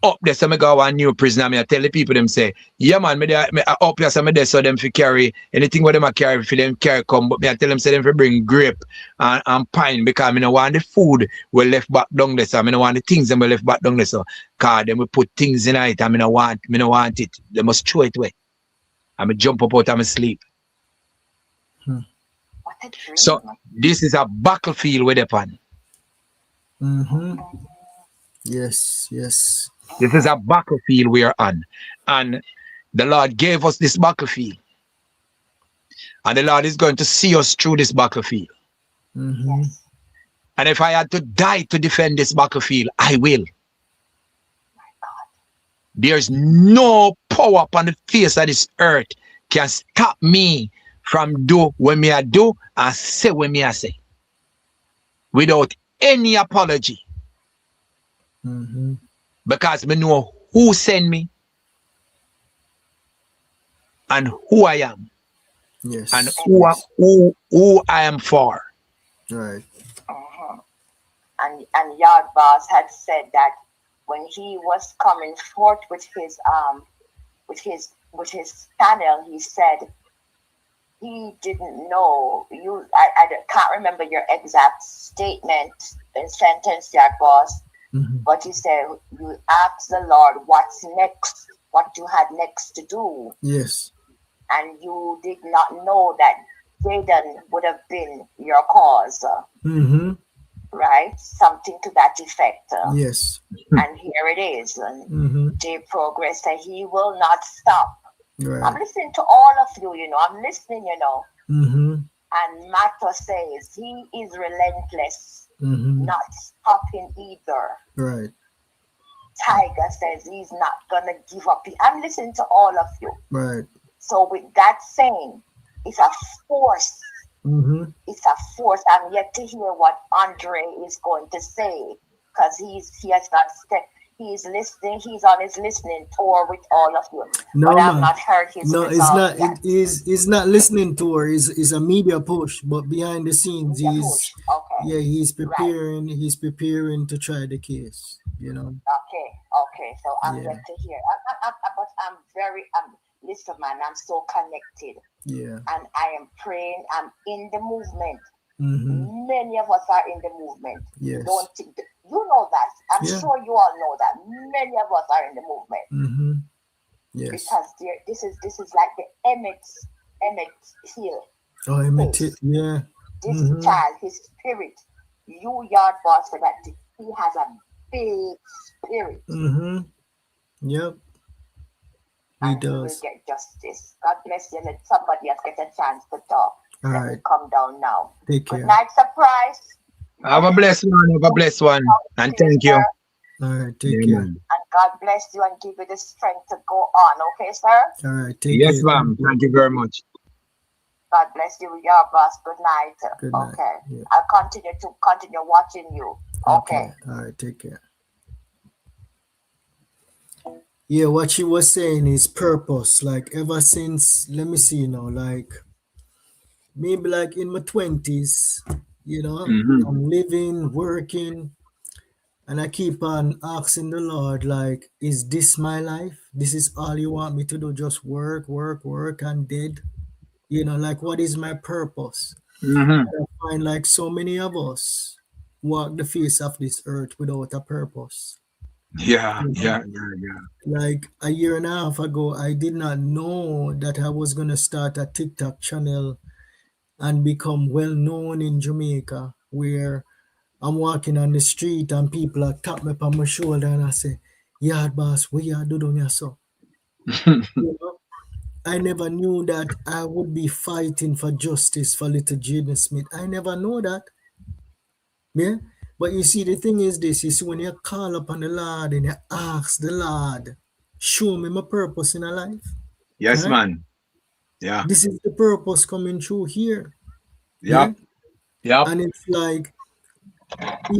Up there, so I go to a new prison and I tell the people, them say, yeah man, I up here, so there, so them fi carry anything what them a carry, for them carry come, but me I tell them, say them fi bring grape and pine, because I don't want the food we left back down there, so I don't want the things them we left back down there, so cause them we put things in it, and I don't want it, they must throw it away. I jump up out of my sleep. What a dream. So this is a battlefield with upon. Yes, yes. This is a battlefield we are on. And the Lord gave us this battlefield. And the Lord is going to see us through this battlefield. Yes. And if I had to die to defend this battlefield, I will. My God. There's no power upon the face of this earth can stop me from do what me I do and say what me I say. Without any apology. Because me know who sent me and who I am. Yes. And who I am for. Right. And YaadBoss had said that when he was coming forth with his channel, he said he didn't know you. I can't remember your exact statement and sentence, YaadBoss. But he said you asked the Lord what's next, what you had next to do. Yes. And you did not know that Jayden would have been your cause. Right? Something to that effect. Yes. And here it is. J Progress said he will not stop. Right. I'm listening to all of you, you know. I'm listening, you know. And Mato says he is relentless. Not stopping either. Right. Tiger says he's not gonna give up. I'm listening to all of you. Right. So with that saying, it's a force. It's a force. I'm yet to hear what Andre is going to say, because he's listening. He's on his listening tour with all of you. No, but I've not heard his no, it's not. It's not listening tour. It's a media push, but behind the scenes, he's preparing. Right. He's preparing to try the case. You know. Okay. So I'm yet to hear. But I'm listen, man. I'm so connected. Yeah. And I am praying. I'm in the movement. Many of us are in the movement. Yes. You know that. I'm sure you all know that. Many of us are in the movement. Yes. Because this is like the Emmett Hill. Oh, Emmett Hill. Yeah. This child, his spirit. You YaadBoss for that. He has a big spirit. Yep. And he will get justice. God bless you. Let somebody else get a chance to talk. All right. Come down now. Take care. Good night, SirPrise. Have a blessed one. And thank you. All right. Take care. And God bless you and give you the strength to go on. Okay, sir? All right. Take Yes, care. ma'am. Thank you very much. God bless you, your boss. Good night. Good night. Okay. Yeah. I'll continue watching you. Okay. All right. Take care. Yeah, what she was saying is purpose. Like ever since, let me see now, like maybe like in my 20s, you know, I'm living, working, and I keep on asking the Lord, like, is this my life? This is all you want me to do? Just work, work, work, and dead? You know, like, what is my purpose? I find like so many of us walk the face of this earth without a purpose. Yeah. Like a year and a half ago, I did not know that I was going to start a TikTok channel and become well known in Jamaica, where I'm walking on the street and people are tap me on my shoulder and I say, "Yard boss, what you do down here, so?" You know, I never knew that I would be fighting for justice for little Jayden Smith. I never know that. Yeah. But you see, the thing is this, you see, when you call upon the Lord and you ask the Lord, show me my purpose in a life. Yes, right? man. Yeah. This is the purpose coming through here. Yep. And it's like,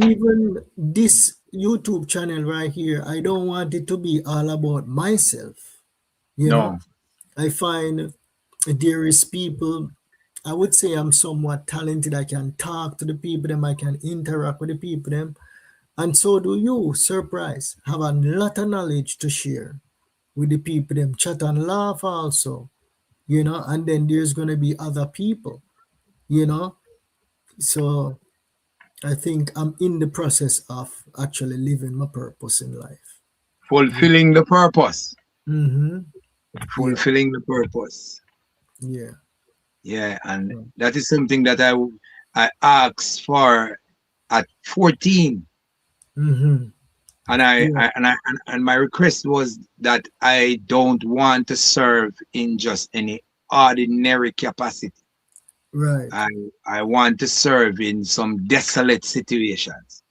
even this YouTube channel right here, I don't want it to be all about myself. You know, I find there is people, I would say I'm somewhat talented. I can talk to the people, them, I can interact with the people, them. And so do you, SirPrise. Have a lot of knowledge to share with the people, them. Chat and laugh also, you know, and then there's going to be other people, you know. So I think I'm in the process of actually living my purpose in life. Fulfilling the purpose. Fulfilling the purpose. Yeah. Yeah, and that is something that I asked for at 14. And and my request was that I don't want to serve in just any ordinary capacity. Right. I want to serve in some desolate situations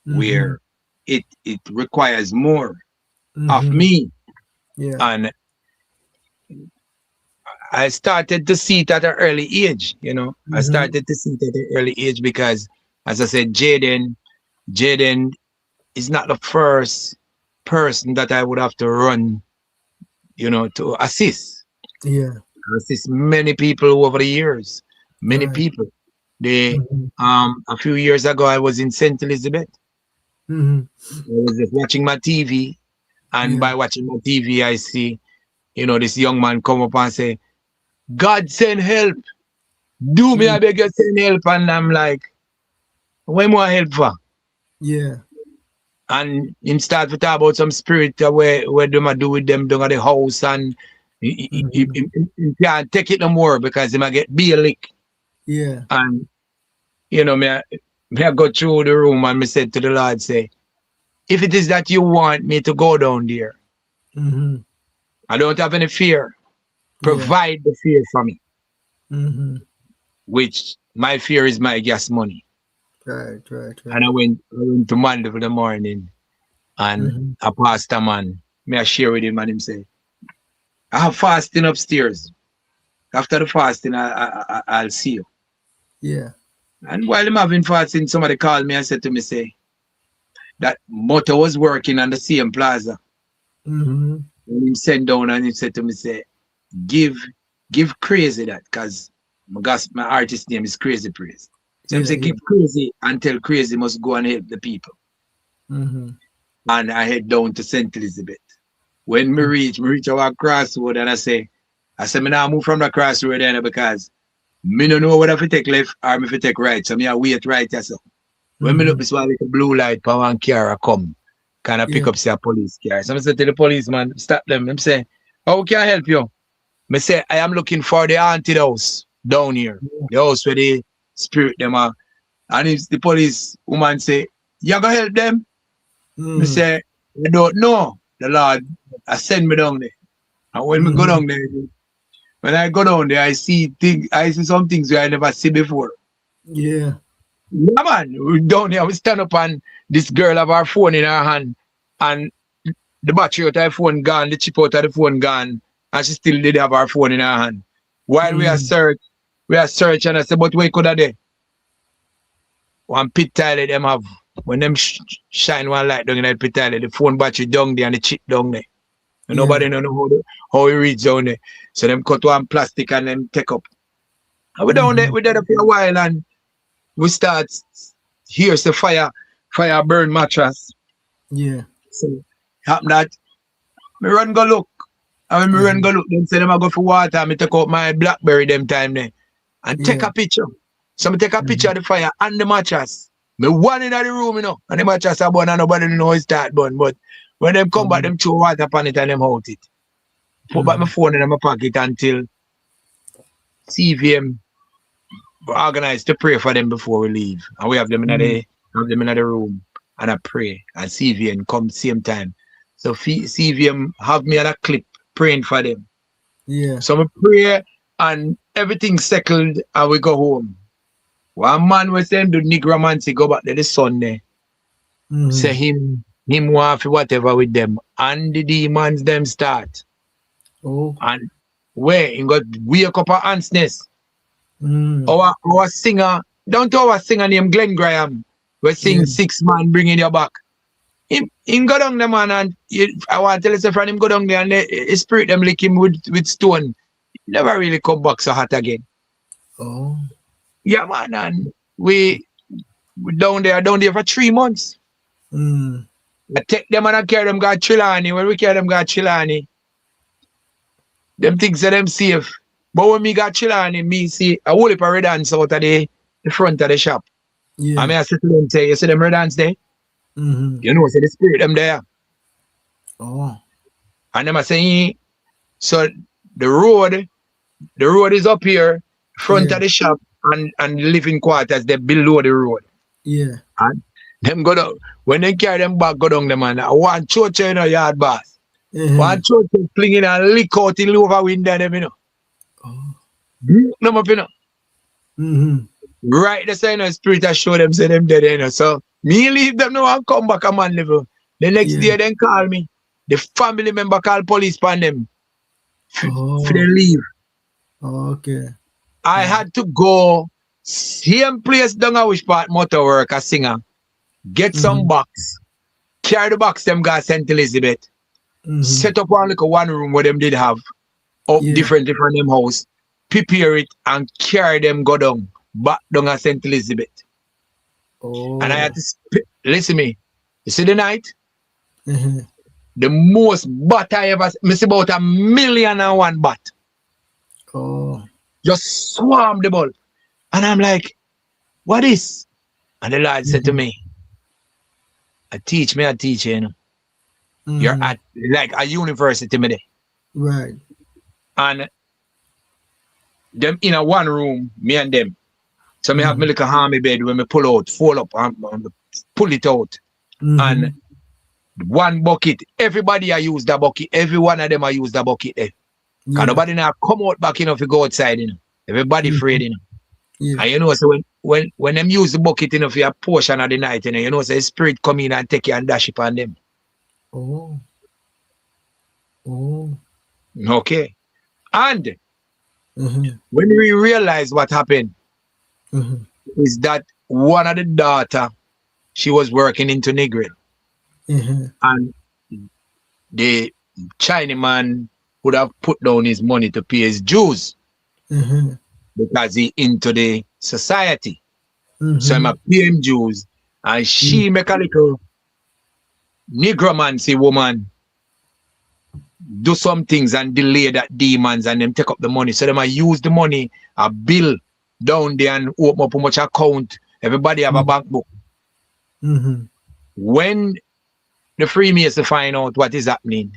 where it requires more of me. Yeah. And I started to see it at an early age, you know. I started to see it at an early age because, as I said, Jayden is not the first person that I would have to run, you know, to assist. Yeah. Assist many people over the years. Many people. They a few years ago I was in St. Elizabeth. I was just watching my TV, and by watching my TV I see, you know, this young man come up and say, "God send help. Do me, I beg you, send help." And I'm like, "What more help for?" Yeah. And him start to talk about some spirit where them I do with them down at the house, and he can't take it no more because he might get lick. Yeah. And you know, me I go through the room and me said to the Lord, say, if it is that you want me to go down there, I don't have any fear. Provide the fear for me. Which my fear is my gas money. Right. And I went to Monday for the morning, and a pastor man, me I share with him, and him say, I have fasting upstairs. After the fasting, I'll see you. Yeah. And while I'm having fasting, somebody called me and said to me, say, that motor was working on the same plaza. And he sent down and he said to me, say, give Crazy that, because my artist name is Crazy Praise. So he said, give Crazy and tell Crazy must go and help the people. And I head down to St. Elizabeth. When me reach our crossroad, and I say, me now move from the crossroad there because me don't know whether if I take left or if I take right. So me I wait right there. So when me look, this one little blue light for one car come, kind of pick up say a police car. So I say to the policeman, stop them. I'm say, how can I help you? Me say, I am looking for the haunted house down here. The house where the spirit them are. And if the police woman say, you gonna help them? Me say, I don't know. The Lord I send me down there. And when me go down there, when I go down there, I see some things I never see before. Yeah. Yeah, man. Down there, we stand up and this girl have her phone in her hand, and the battery out of the phone gone, the chip out of the phone gone, and she still did have her phone in her hand. While we are search and I said, but where could I do? One pit toilet them have, when them shine one light down in the pit toilet, the phone battery down there and the chip down there. And nobody know how it reads down there. So them cut one plastic and them take up. And we down there, we did it for a while and we start, here's the fire burn mattress. Yeah. So happen that, me run go look. And when me run go look, them say them I go for water and me take out my BlackBerry them time there. And take a picture. So me take a picture of the fire and the mattress. Me one in the room, you know, and the mattress are burn and nobody know it start burn. But when them come back, them throw water upon it and them out it. Put back my phone in my pocket until CVM organized to pray for them before we leave. And we have them in the room and I pray. And CVM come same time. So CVM have me on a clip praying for them. Yeah. So we pray and everything settled and we go home. One man was saying do necromancy, go back to the sun there. Say him want for whatever with them. And the demons them start. Oh. And where he got wake up a ansness. Our singer, down to our singer named Glenn Graham, we sing 6 man bringing you back. Him go down the man and I want to tell you from him go down there and the spirit them lick him with stone. Never really come back so hot again. Oh. Yeah man, and we down there for 3 months. I take them and I carry them got Trelawney. When we carry them got Trelawney, them things that them safe. But when me got Trelawney, me see a whole heap of red ants out of the front of the shop. Yeah. I mean I say to them say, you see them red ants there? You know, say the spirit them there. Oh. And them I say, so the road is up here, front of the shop, and living quarters they below the road. Yeah. And them go down. When they carry them back, go down the man. I want church in a yard boss. One church flinging and lick out in the over window them, you know. Them up, you know. Right, the sign of spirit I show them, say them dead, you know. So me leave them now and come back a man level. The next day then call me. The family member call police on them. For they leave. Okay. I had to go same place down a wish part motor work a singer. Get some box. Carry the box them got St. Elizabeth. Set up one room where them did have up different them house. Prepare it and carry them go down. Back down at St. Elizabeth. Oh. And I had to listen me. You see the night? The most bat I ever see about 1,000,001 bat. Oh. Just swarm the ball. And I'm like, what is? And the Lord said to me, I teach, you know. You're at like a university me there. Right. And them in a one room, me and them. So me have me like a army bed when me pull out, fold up and pull it out. And one bucket, everybody I use the bucket, every one of them I use the bucket there. Cause nobody now come out back, you know, if you go outside, you know. Everybody afraid, you know. And you know, so when them use the bucket, you know, for a portion of the night, you know, so the spirit come in and take you and dash it on them. Oh. Oh. Okay. And when we realize what happened, is that one of the daughter, she was working into Negril. And the Chinaman would have put down his money to pay his dues because he into the society. So I'm a pay him dues and she make a little negromancy woman do some things and delay that demons and them take up the money. So them I use the money, a bill down there and open up a much account. Everybody have a bank book. When the Freemasons find out what is happening,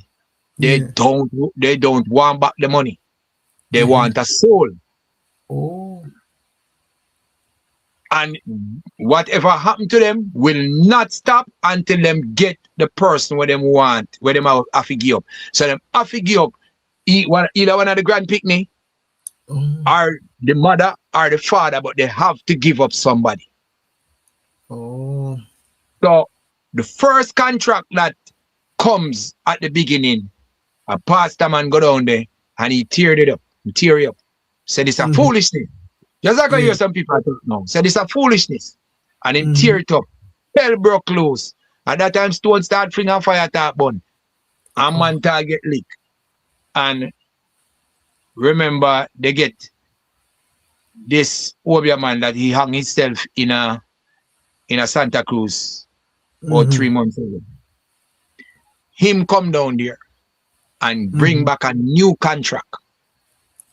they don't want back the money. They want a soul. Oh. And whatever happened to them will not stop until them get the person where them want, where them have to give up. So them have to give up either one of the grand picnic or the mother or the father, but they have to give up somebody. Oh. So the first contract that comes at the beginning. A pastor man go down there and he tear it up. He tear it up. Said it's a foolishness. Just like I hear some people talk now. Said it's a foolishness. And him tear it up. Hell broke loose. At that time, stone start fling a fire top bun. And man target leak. And remember, they get this Obia man that he hung himself in a Santa Cruz about 3 months ago. Him come down there and bring back a new contract.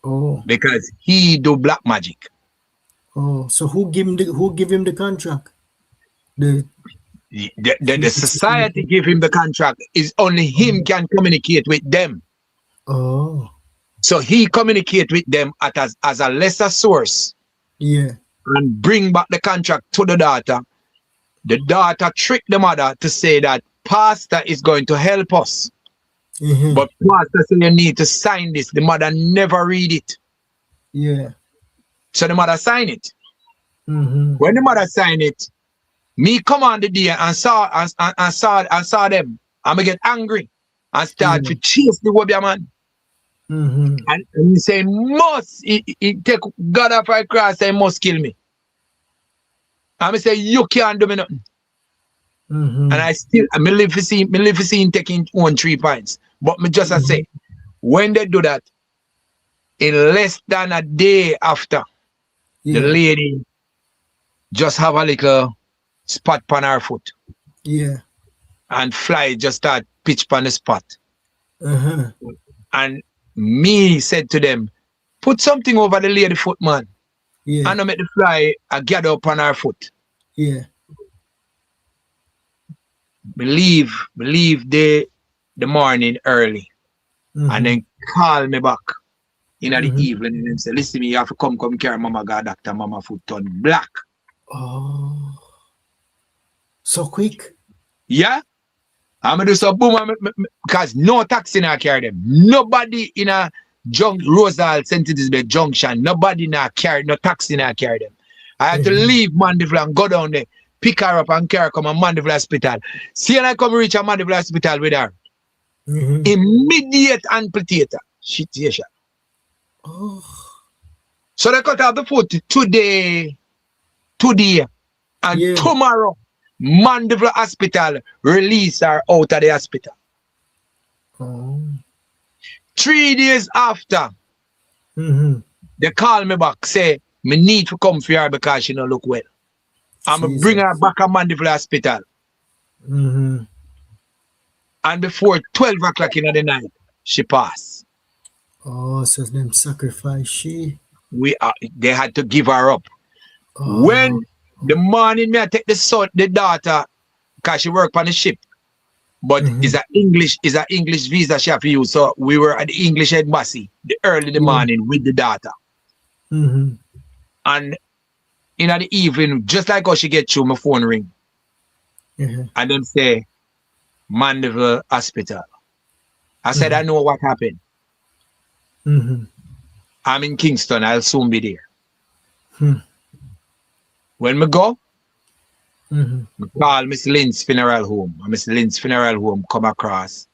Oh. Because he do black magic. Oh, so who give him the contract? The society give him the contract. Is only him can communicate with them. Oh. So he communicate with them as a lesser source. Yeah. And bring back the contract to the daughter. The daughter trick the mother to say that pastor is going to help us. But pastor said you need to sign this. The mother never read it. Yeah. So the mother sign it. When the mother sign it, me come on the day and saw them. I'm gonna get angry and start to chase the Wobia man. And he say he take God off my cross and must kill me. I'm say you can't do me nothing. And I live to see taking 3 pints. But me just say, when they do that, in less than a day after, the lady just have a little spot on her foot. Yeah. And fly just start pitch on the spot. And me said to them, put something over the lady foot, man. Yeah. And I make the fly gather up on her foot. Yeah. Believe the morning early. And then call me back in the evening and say, listen me, you have to come carry mama got doctor, mama foot turn black. Oh. So quick? Yeah. I'm gonna do some boom because no taxi now carry them. Nobody in a Rosal St. Elizabeth Junction, nobody now carry, no taxi now carry them. I had to leave Mandeville and go down there, pick her up and carry her come to Mandeville Hospital. See, and I come reach a Mandeville Hospital with her. Immediate amputator. Shit, yes. Oh. So they cut off the foot today, and tomorrow, Mandeville Hospital release her out of the hospital. Oh. 3 days after, they call me back, say, me need to come for her because she don't look well. I'm going to bring her back to Mandeville Hospital. And before 12 o'clock in the night, she passed. Oh, so them sacrifice she? They had to give her up. When the morning me I take the daughter, because she work on the ship. But it's an English visa she have to use. So we were at the English embassy early in the morning with the daughter. And in the evening, just like how she get through, my phone ring. And them say, Mandeville Hospital. I said, I know what happened. I'm in Kingston. I'll soon be there. When we go, we call Miss Lynn's funeral home. And Miss Lynn's funeral home come across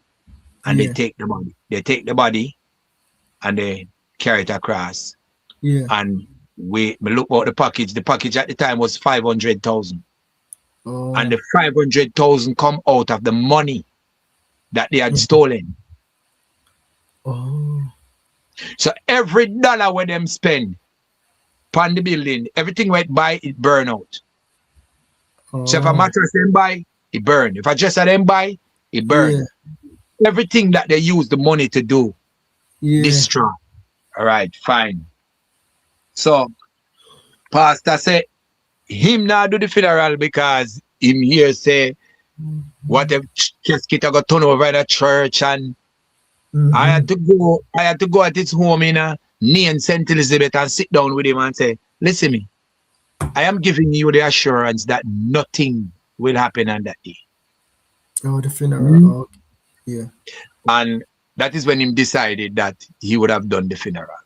and they take the body. They take the body and they carry it across. And we look at the package. The package at the time was 500,000. And the 500,000 come out of the money that they had stolen. So every dollar where them spend on the building, everything went by, it burn out. So if a mattress them buy, it burn. If a dresser them buy, it burn. Everything that they use the money to do, destroy. All right, fine. So pastor said, him now do the funeral because him here say, what if casket got turn over in a church and I had to go at his home in near St. Elizabeth and sit down with him and say, listen me, I am giving you the assurance that nothing will happen on that day. Oh, the funeral. Yeah. And that is when he decided that he would have done the funeral.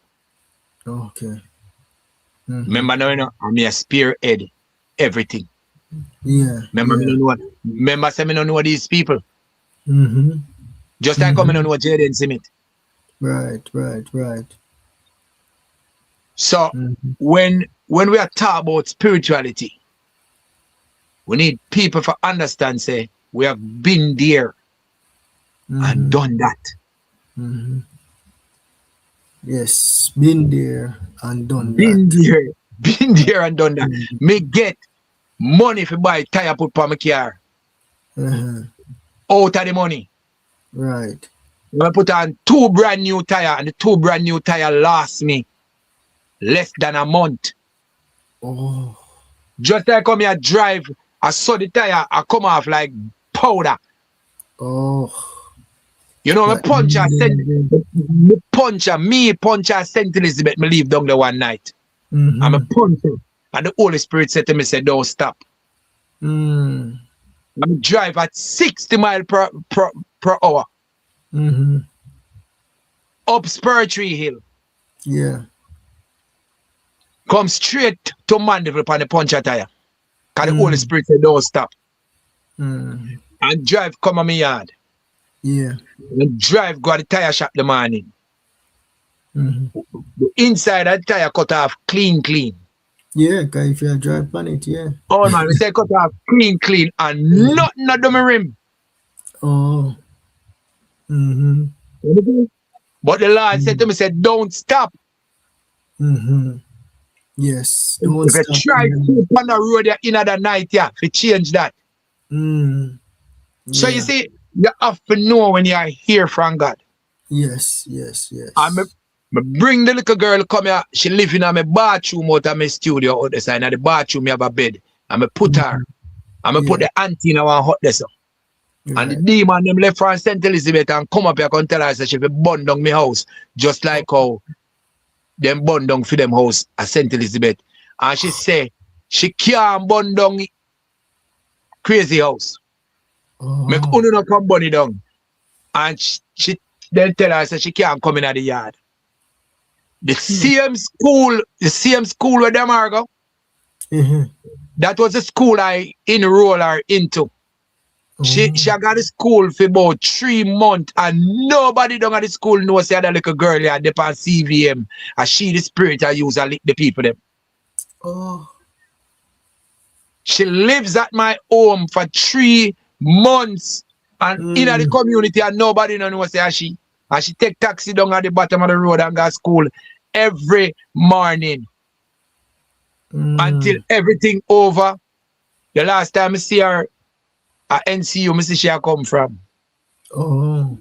Okay. Remember now, I'm a spearhead everything. Yeah. Remember, me don't know these people. Mm-hmm. Just like coming on what Jayden see me. Right. So when we are talking about spirituality, we need people to understand, say, we have been there and done that. Mm-hmm. Yes, been there and done Been that. there and done that. Me get money for buy tire put for my car. Out of the money. Right. I put on 2 brand new tire, and the 2 brand new tire last me less than a month. Oh. Just like come here drive, I saw the tire, I come off like powder. Oh. You know, Like, me punch a St. Elizabeth, me leave down there one night. And me punch her. And the Holy Spirit said to me, say, don't stop. And me drive at 60 miles per hour. Up Spur Tree Hill. Yeah. Come straight to Mandeville upon the puncher tire. Because the Holy Spirit said, don't stop. And drive come on my yard. Yeah. And drive go to the tire shop the morning. The inside of the tire cut off clean. Yeah, because if you drive on it, yeah. Oh man, we say cut off clean and nothing on the rim. Oh. But the Lord said to me, said, don't stop. Yes. If you try to keep on the road in the night, yeah, if you change that. So you see, you have to know when you are here from God. Yes. And me bring the little girl come here. She live in my bathroom out of my studio out the side. In the bathroom, me have a bed. And me put her. And me put the auntie in our hot there. And the demon them left from St. Elizabeth and come up here and tell her that she will burn down my house. Just like how them burn down for them house at St. Elizabeth. And she say she can't burn down crazy house. Make only not come burn it down. And she then tell her that she can't come in at the yard. The same school where them are go. That was the school I enroll her into. She got the school for about 3 months and nobody down at the school knows that little girl here dep on CVM. And she the spirit I use and lick the people them. Oh. She lives at my home for 3 months and in the community and nobody knows say she. And she take taxi down at the bottom of the road and go to school every morning. Until everything over. The last time I see her at NCU, I see she come from. Oh.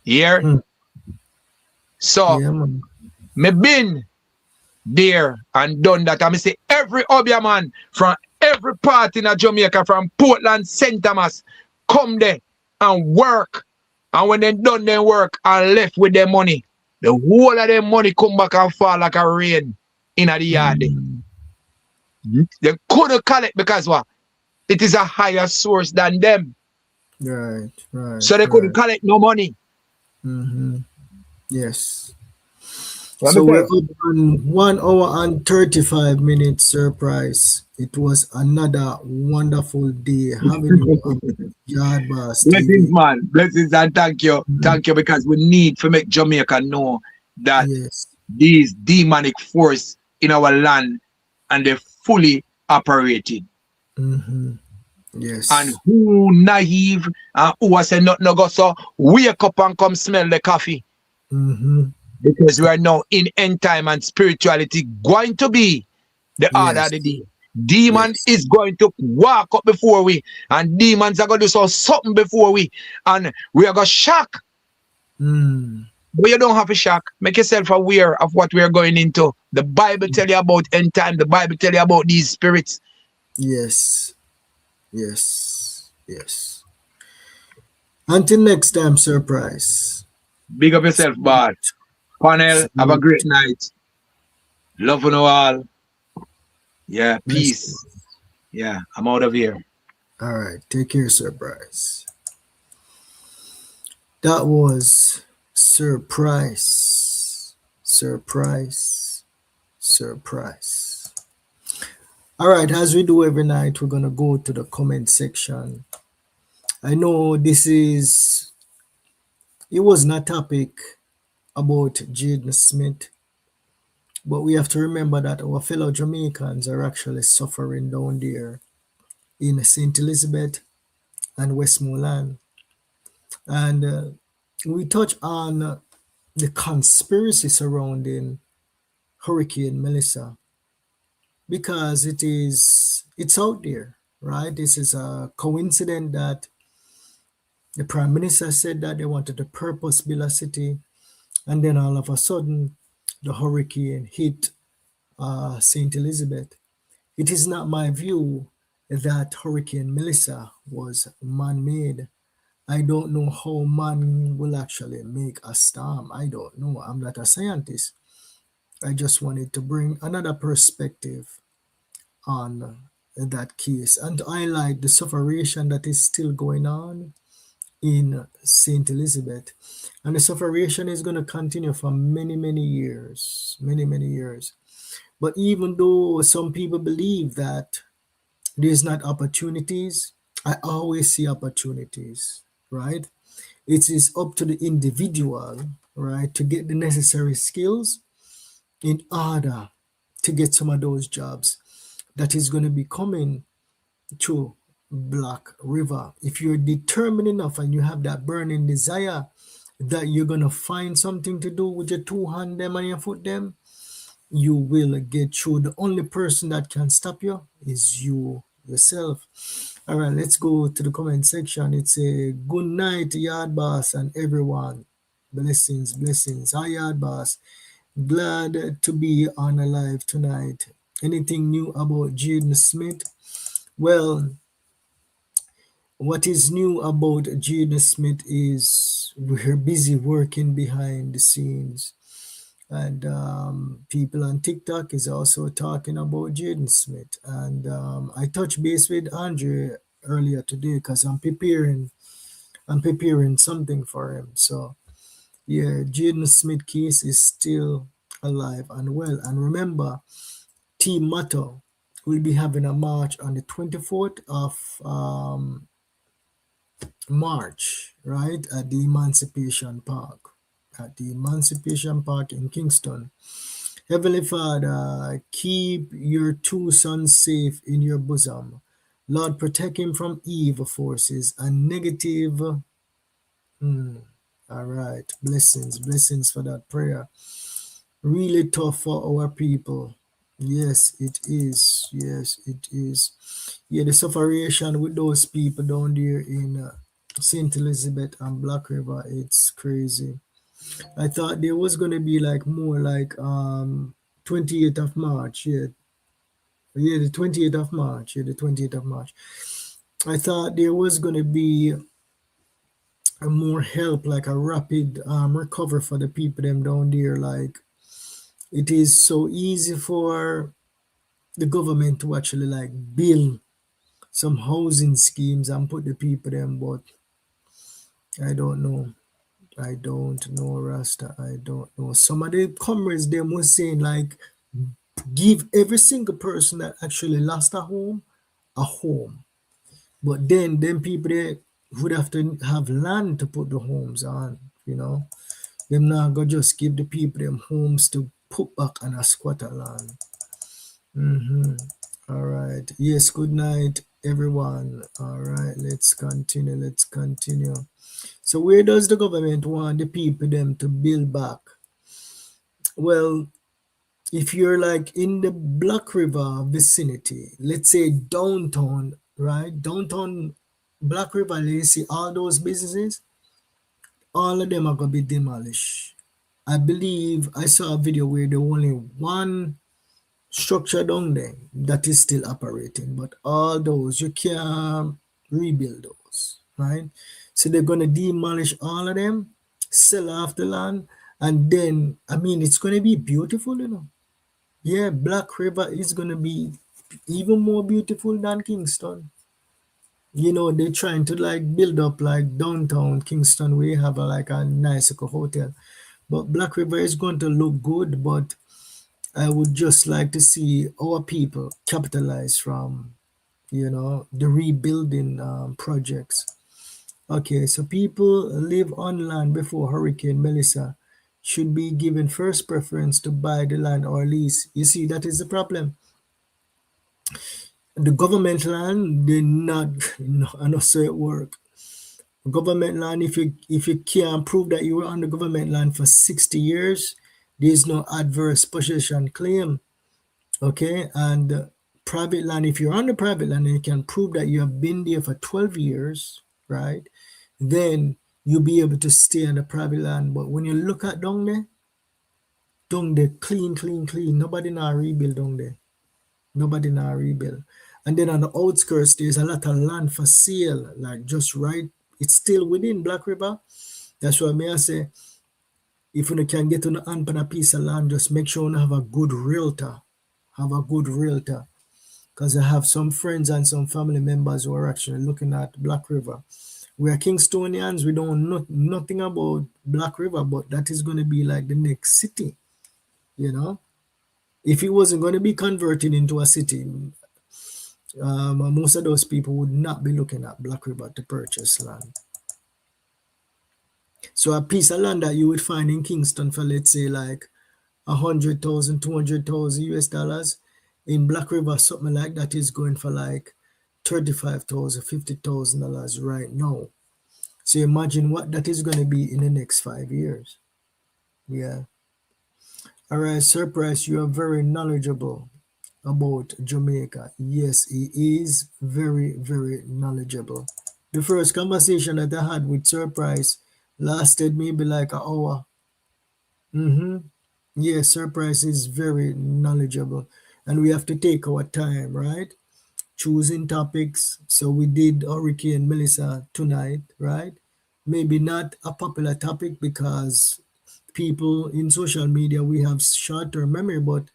Here. So, me been there and done that. And I say every Obia man from every part in Jamaica, from Portland, St. Thomas, come there and work. And when they done their work and left with their money, the whole of their money come back and fall like a rain in the yard. They couldn't collect because what? It is a higher source than them. Right. So they couldn't collect no money. Yes. So we're up on 1 hour and 35 minutes, SirPrise. It was another wonderful day having you on YaadBossTv. Blessings, man. Blessings and thank you. Thank you because we need to make Jamaica know that these demonic force in our land and they fully operated. Yes. And who naive and who was saying nothing no go so wake up and come smell the coffee. Because we are now in end time and spirituality going to be the order of the day. Demon is going to walk up before we, and demons are going to do something before we, and we are going to shock. But you don't have to shock. Make yourself aware of what we are going into. The Bible tell you about end time. The Bible tell you about these spirits. Yes. Until next time, SirPrise. Big up yourself, Bart. Panel, have a great night. Love you all. Yeah, peace. Yeah, I'm out of here. All right, take care, SirPrise. That was SirPrise. All right, as we do every night, we're going to go to the comment section I know it wasn't a topic about Jayden Smith, but we have to remember that our fellow Jamaicans are actually suffering down there in St. Elizabeth and Westmoreland. And we touch on the conspiracy surrounding Hurricane Melissa because it's out there, right? This is a coincidence that the Prime Minister said that they wanted to purpose build a city, and then all of a sudden the hurricane hit St. Elizabeth. It is not my view that Hurricane Melissa was man-made. I don't know how man will actually make a storm. I don't know. I'm not a scientist. I just wanted to bring another perspective on that case and to highlight the sufferation that is still going on in St. Elizabeth. And the sufferation is going to continue for many, many years, many, many years. But even though some people believe that there's not opportunities, I always see opportunities, right? It is up to the individual, right, to get the necessary skills in order to get some of those jobs that is going to be coming to Black River. If you're determined enough and you have that burning desire that you're going to find something to do with your two hand them and your foot them, you will get through. The only person that can stop you is you yourself. All right, let's go to the comment section. It's a good night, Yard Boss and everyone. Blessings, blessings. Hi, Yard Boss. Glad to be on a live tonight. Anything new about Jayden Smith? Well, what is new about Jayden Smith is we're busy working behind the scenes. And people on TikTok is also talking about Jayden Smith. And I touched base with Andre earlier today because I'm preparing something for him. So yeah, Jayden Smith case is still alive and well. And remember, Team Motto will be having a march on the 24th of March, right, at the Emancipation Park. At the Emancipation Park in Kingston. Heavenly Father, keep your two sons safe in your bosom. Lord, protect him from evil forces and negative. All right, blessings for that prayer. Really tough for our people. Yes, it is. Yes, it is. Yeah, the sufferation with those people down there in St. Elizabeth and Black River, it's crazy. I thought there was going to be like more like 28th of March. Yeah, the 28th of March. Yeah, the 28th of March. I thought there was going to be a more help, like a rapid recovery for the people them down there. Like it is so easy for the government to actually like build some housing schemes and put the people them, but I don't know. I don't know, Rasta. I don't know. Some of the comrades them was saying like give every single person that actually lost a home. But then people they would have to have land to put the homes on, you know. Them not go just give the people them homes to put back on a squatter land. All right. Yes, good night, everyone. All right, let's continue. So where does the government want the people them to build back? Well, if you're like in the Black River vicinity, let's say downtown, right? Downtown Black River, you see all those businesses, all of them are going to be demolished. I believe I saw a video where there only one structure down there that is still operating, but all those, you can't rebuild those, right? So they're going to demolish all of them, sell off the land, and then, I mean, it's going to be beautiful, you know. Yeah, Black River is going to be even more beautiful than Kingston. You know, they're trying to like build up like downtown Kingston where you have like a nice hotel. But Black River is going to look good, but I would just like to see our people capitalize from, you know, the rebuilding projects. Okay, so people live on land before Hurricane Melissa should be given first preference to buy the land or lease. You see, that is the problem. The government land, they not, I know so it work. Government land, if you can't prove that you were on the government land for 60 years, there is no adverse possession claim. Okay, and private land, if you're on the private land and you can prove that you have been there for 12 years, right, then you'll be able to stay on the private land. But when you look at down there, clean, nobody now rebuild down there. Nobody now rebuild. And then on the outskirts, there's a lot of land for sale, like just right, it's still within Black River. That's why I say, if you can get on a piece of land, just make sure you have a good realtor. Have a good realtor. Because I have some friends and some family members who are actually looking at Black River. We are Kingstonians, we don't know nothing about Black River, but that is going to be like the next city, you know. If it wasn't going to be converted into a city, most of those people would not be looking at Black River to purchase land. So a piece of land that you would find in Kingston for, let's say, like 100,000, 200,000 US dollars, in Black River, something like that is going for like $35,000, $50,000 right now. So imagine what that is going to be in the next 5 years. Yeah. All right, SirPrise, you are very knowledgeable about Jamaica. Yes, he is very, very knowledgeable. The first conversation that I had with SirPrise lasted maybe like an hour. Yes, SirPrise is very knowledgeable, and we have to take our time, right? Choosing topics. So we did Hurricane Melissa tonight, right? Maybe not a popular topic because people in social media, we have short-term memory, but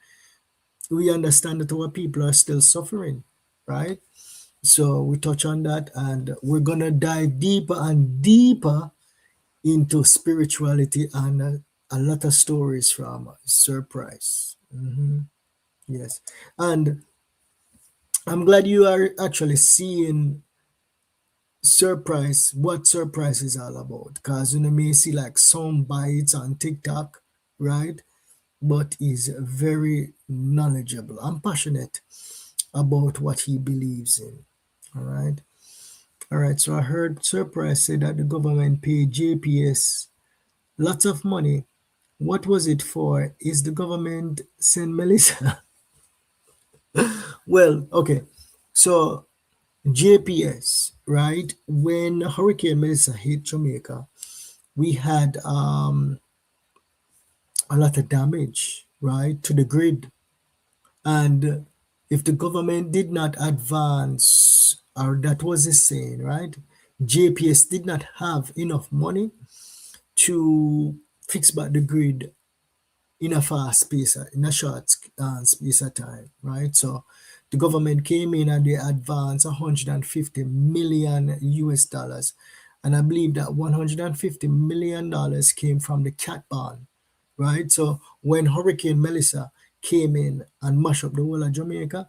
we understand that our people are still suffering, right? So we touch on that, and we're going to dive deeper and deeper into spirituality and a lot of stories from SirPrise. Yes. And I'm glad you are actually seeing SirPrise, what SirPrise is all about. Because you may see like some bites on TikTok, right? But he's very knowledgeable and passionate about what he believes in. All right. All right. So I heard SirPrise say that the government paid JPS lots of money. What was it for? Is the government send Melissa? Well, okay. So JPS, right? When Hurricane Melissa hit Jamaica, we had a lot of damage, right, to the grid. And if the government did not advance, or that was the saying, right? JPS did not have enough money to fix back the grid in a fast space, in a short space of time, right? So the government came in and they advanced 150 million US dollars. And I believe that $150 million came from the cat bond, right? So when Hurricane Melissa came in and mashed up the whole of Jamaica,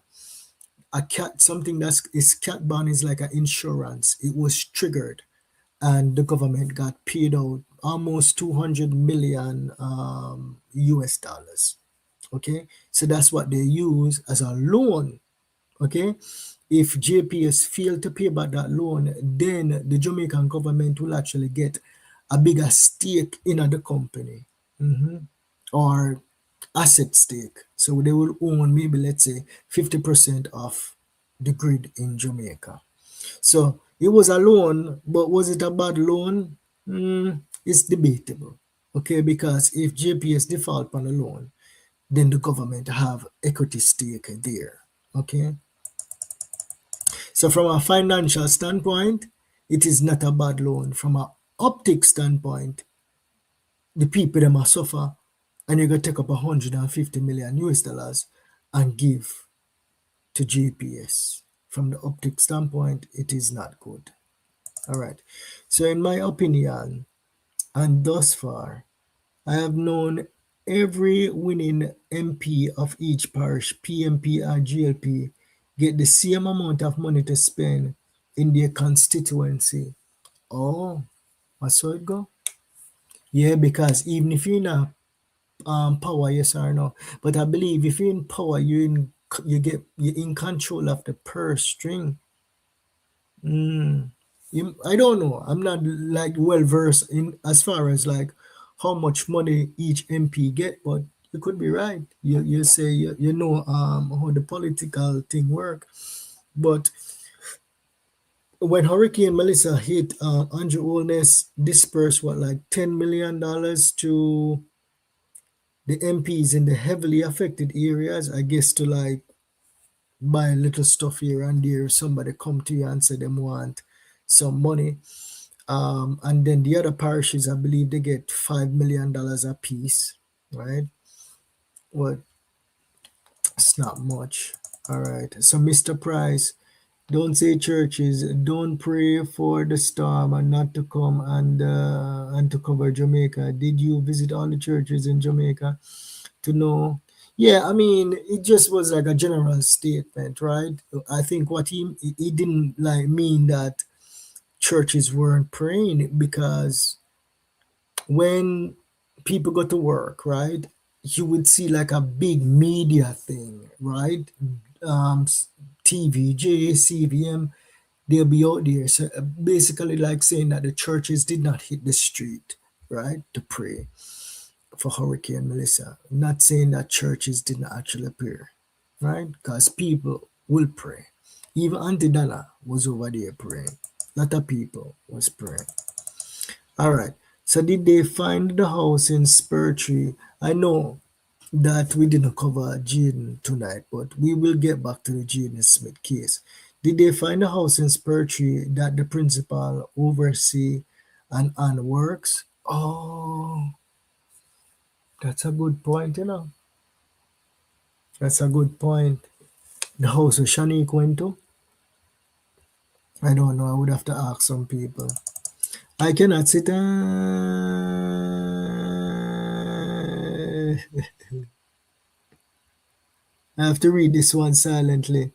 something is cat bond is like an insurance. It was triggered, and the government got paid out almost 200 million US dollars. Okay, so that's what they use as a loan. Okay, if JPS failed to pay back that loan, then the Jamaican government will actually get a bigger stake in the company, or asset stake. So they will own maybe, let's say, 50% of the grid in Jamaica. So it was a loan, but was it a bad loan? It's debatable. Okay, because if JPS default on a loan, then the government have equity stake there. Okay. So from a financial standpoint, it is not a bad loan. From an optic standpoint, the people them must suffer, and you're gonna take up 150 million US dollars and give to JPS. From the optic standpoint, it is not good. All right. So in my opinion, and thus far, I have known every winning MP of each parish, PMP and GLP, get the same amount of money to spend in their constituency. Oh, that's how it go? Yeah, because even if you're in a power, yes or no. But I believe if you're in power, you're in control of the purse string. I don't know. I'm not like well versed in as far as like how much money each MP get, but you could be right. You say you know how the political thing work, but when Hurricane Melissa hit, Andrew Holness dispersed what like $10 million to the MPs in the heavily affected areas. I guess to like buy little stuff here and there. If somebody come to you and say them want some money. And then the other parishes, I believe they get $5 million a piece, right? Well, it's not much. All right. So, Mr. Price, don't say churches. Don't pray for the storm and not to come and to cover Jamaica. Did you visit all the churches in Jamaica to know? Yeah, I mean, it just was like a general statement, right? I think what he didn't like mean that churches weren't praying because when people go to work, right, you would see like a big media thing, right? Um, TVJ, CVM, they'll be out there. So basically, like saying that the churches did not hit the street, right, to pray for Hurricane Melissa. Not saying that churches did not actually pray, right? Because people will pray. Even Auntie Donna was over there praying. A lot of people was praying. All right. So did they find the house in Spur Tree? I know that we didn't cover Jayden tonight, but we will get back to the Jayden Smith case. Did they find a house in Spur Tree that the principal oversee and works? Oh, that's a good point, you know. That's a good point. The house of Shanique went to? I don't know. I would have to ask some people. I cannot sit. I have to read this one silently.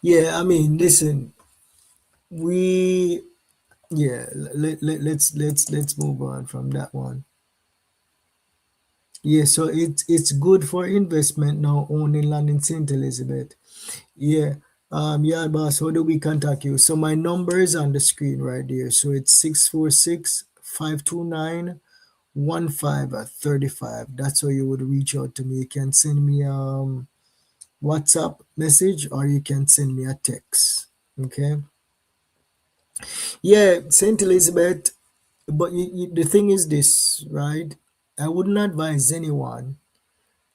Yeah, I mean, listen, we yeah, let's move on from that one. Yeah, so it's good for investment now owning land in St. Elizabeth. Yeah. Yeah, boss, how do we contact you? So my number is on the screen right there. So it's 646-529-1535. That's how you would reach out to me. You can send me WhatsApp message or you can send me a text. Okay. Yeah, St. Elizabeth, but the thing is this, right? I wouldn't advise anyone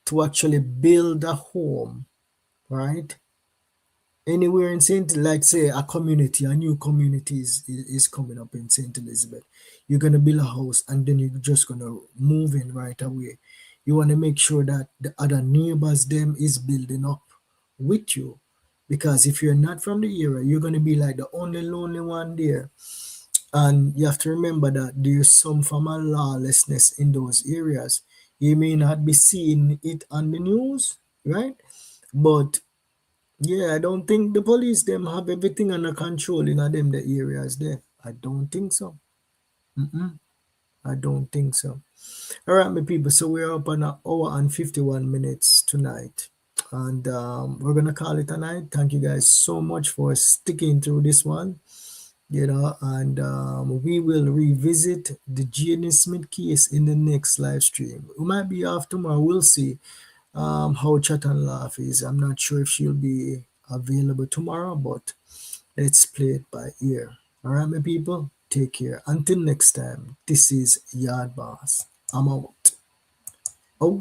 to actually build a home, right? Anywhere in St. Like say a community, a new community is coming up in St. Elizabeth. You're gonna build a house and then you're just gonna move in right away. You want to make sure that the other neighbors them is building up with you. Because if you're not from the area, you're gonna be like the only lonely one there. And you have to remember that there's some form of lawlessness in those areas. You may not be seeing it on the news, right? But yeah, I don't think the police them have everything under control in them the areas there. I don't think so. I don't think so. All right, my people. So we're up on an hour and 51 minutes tonight. And we're gonna call it a night. Thank you guys so much for sticking through this one. And we will revisit the Jayden Smith case in the next live stream. We might be off tomorrow. We'll see how Chat and Laugh is. I'm not sure if she'll be available tomorrow, but let's play it by ear. All right, my people, take care. Until next time, this is Yard Boss. I'm out.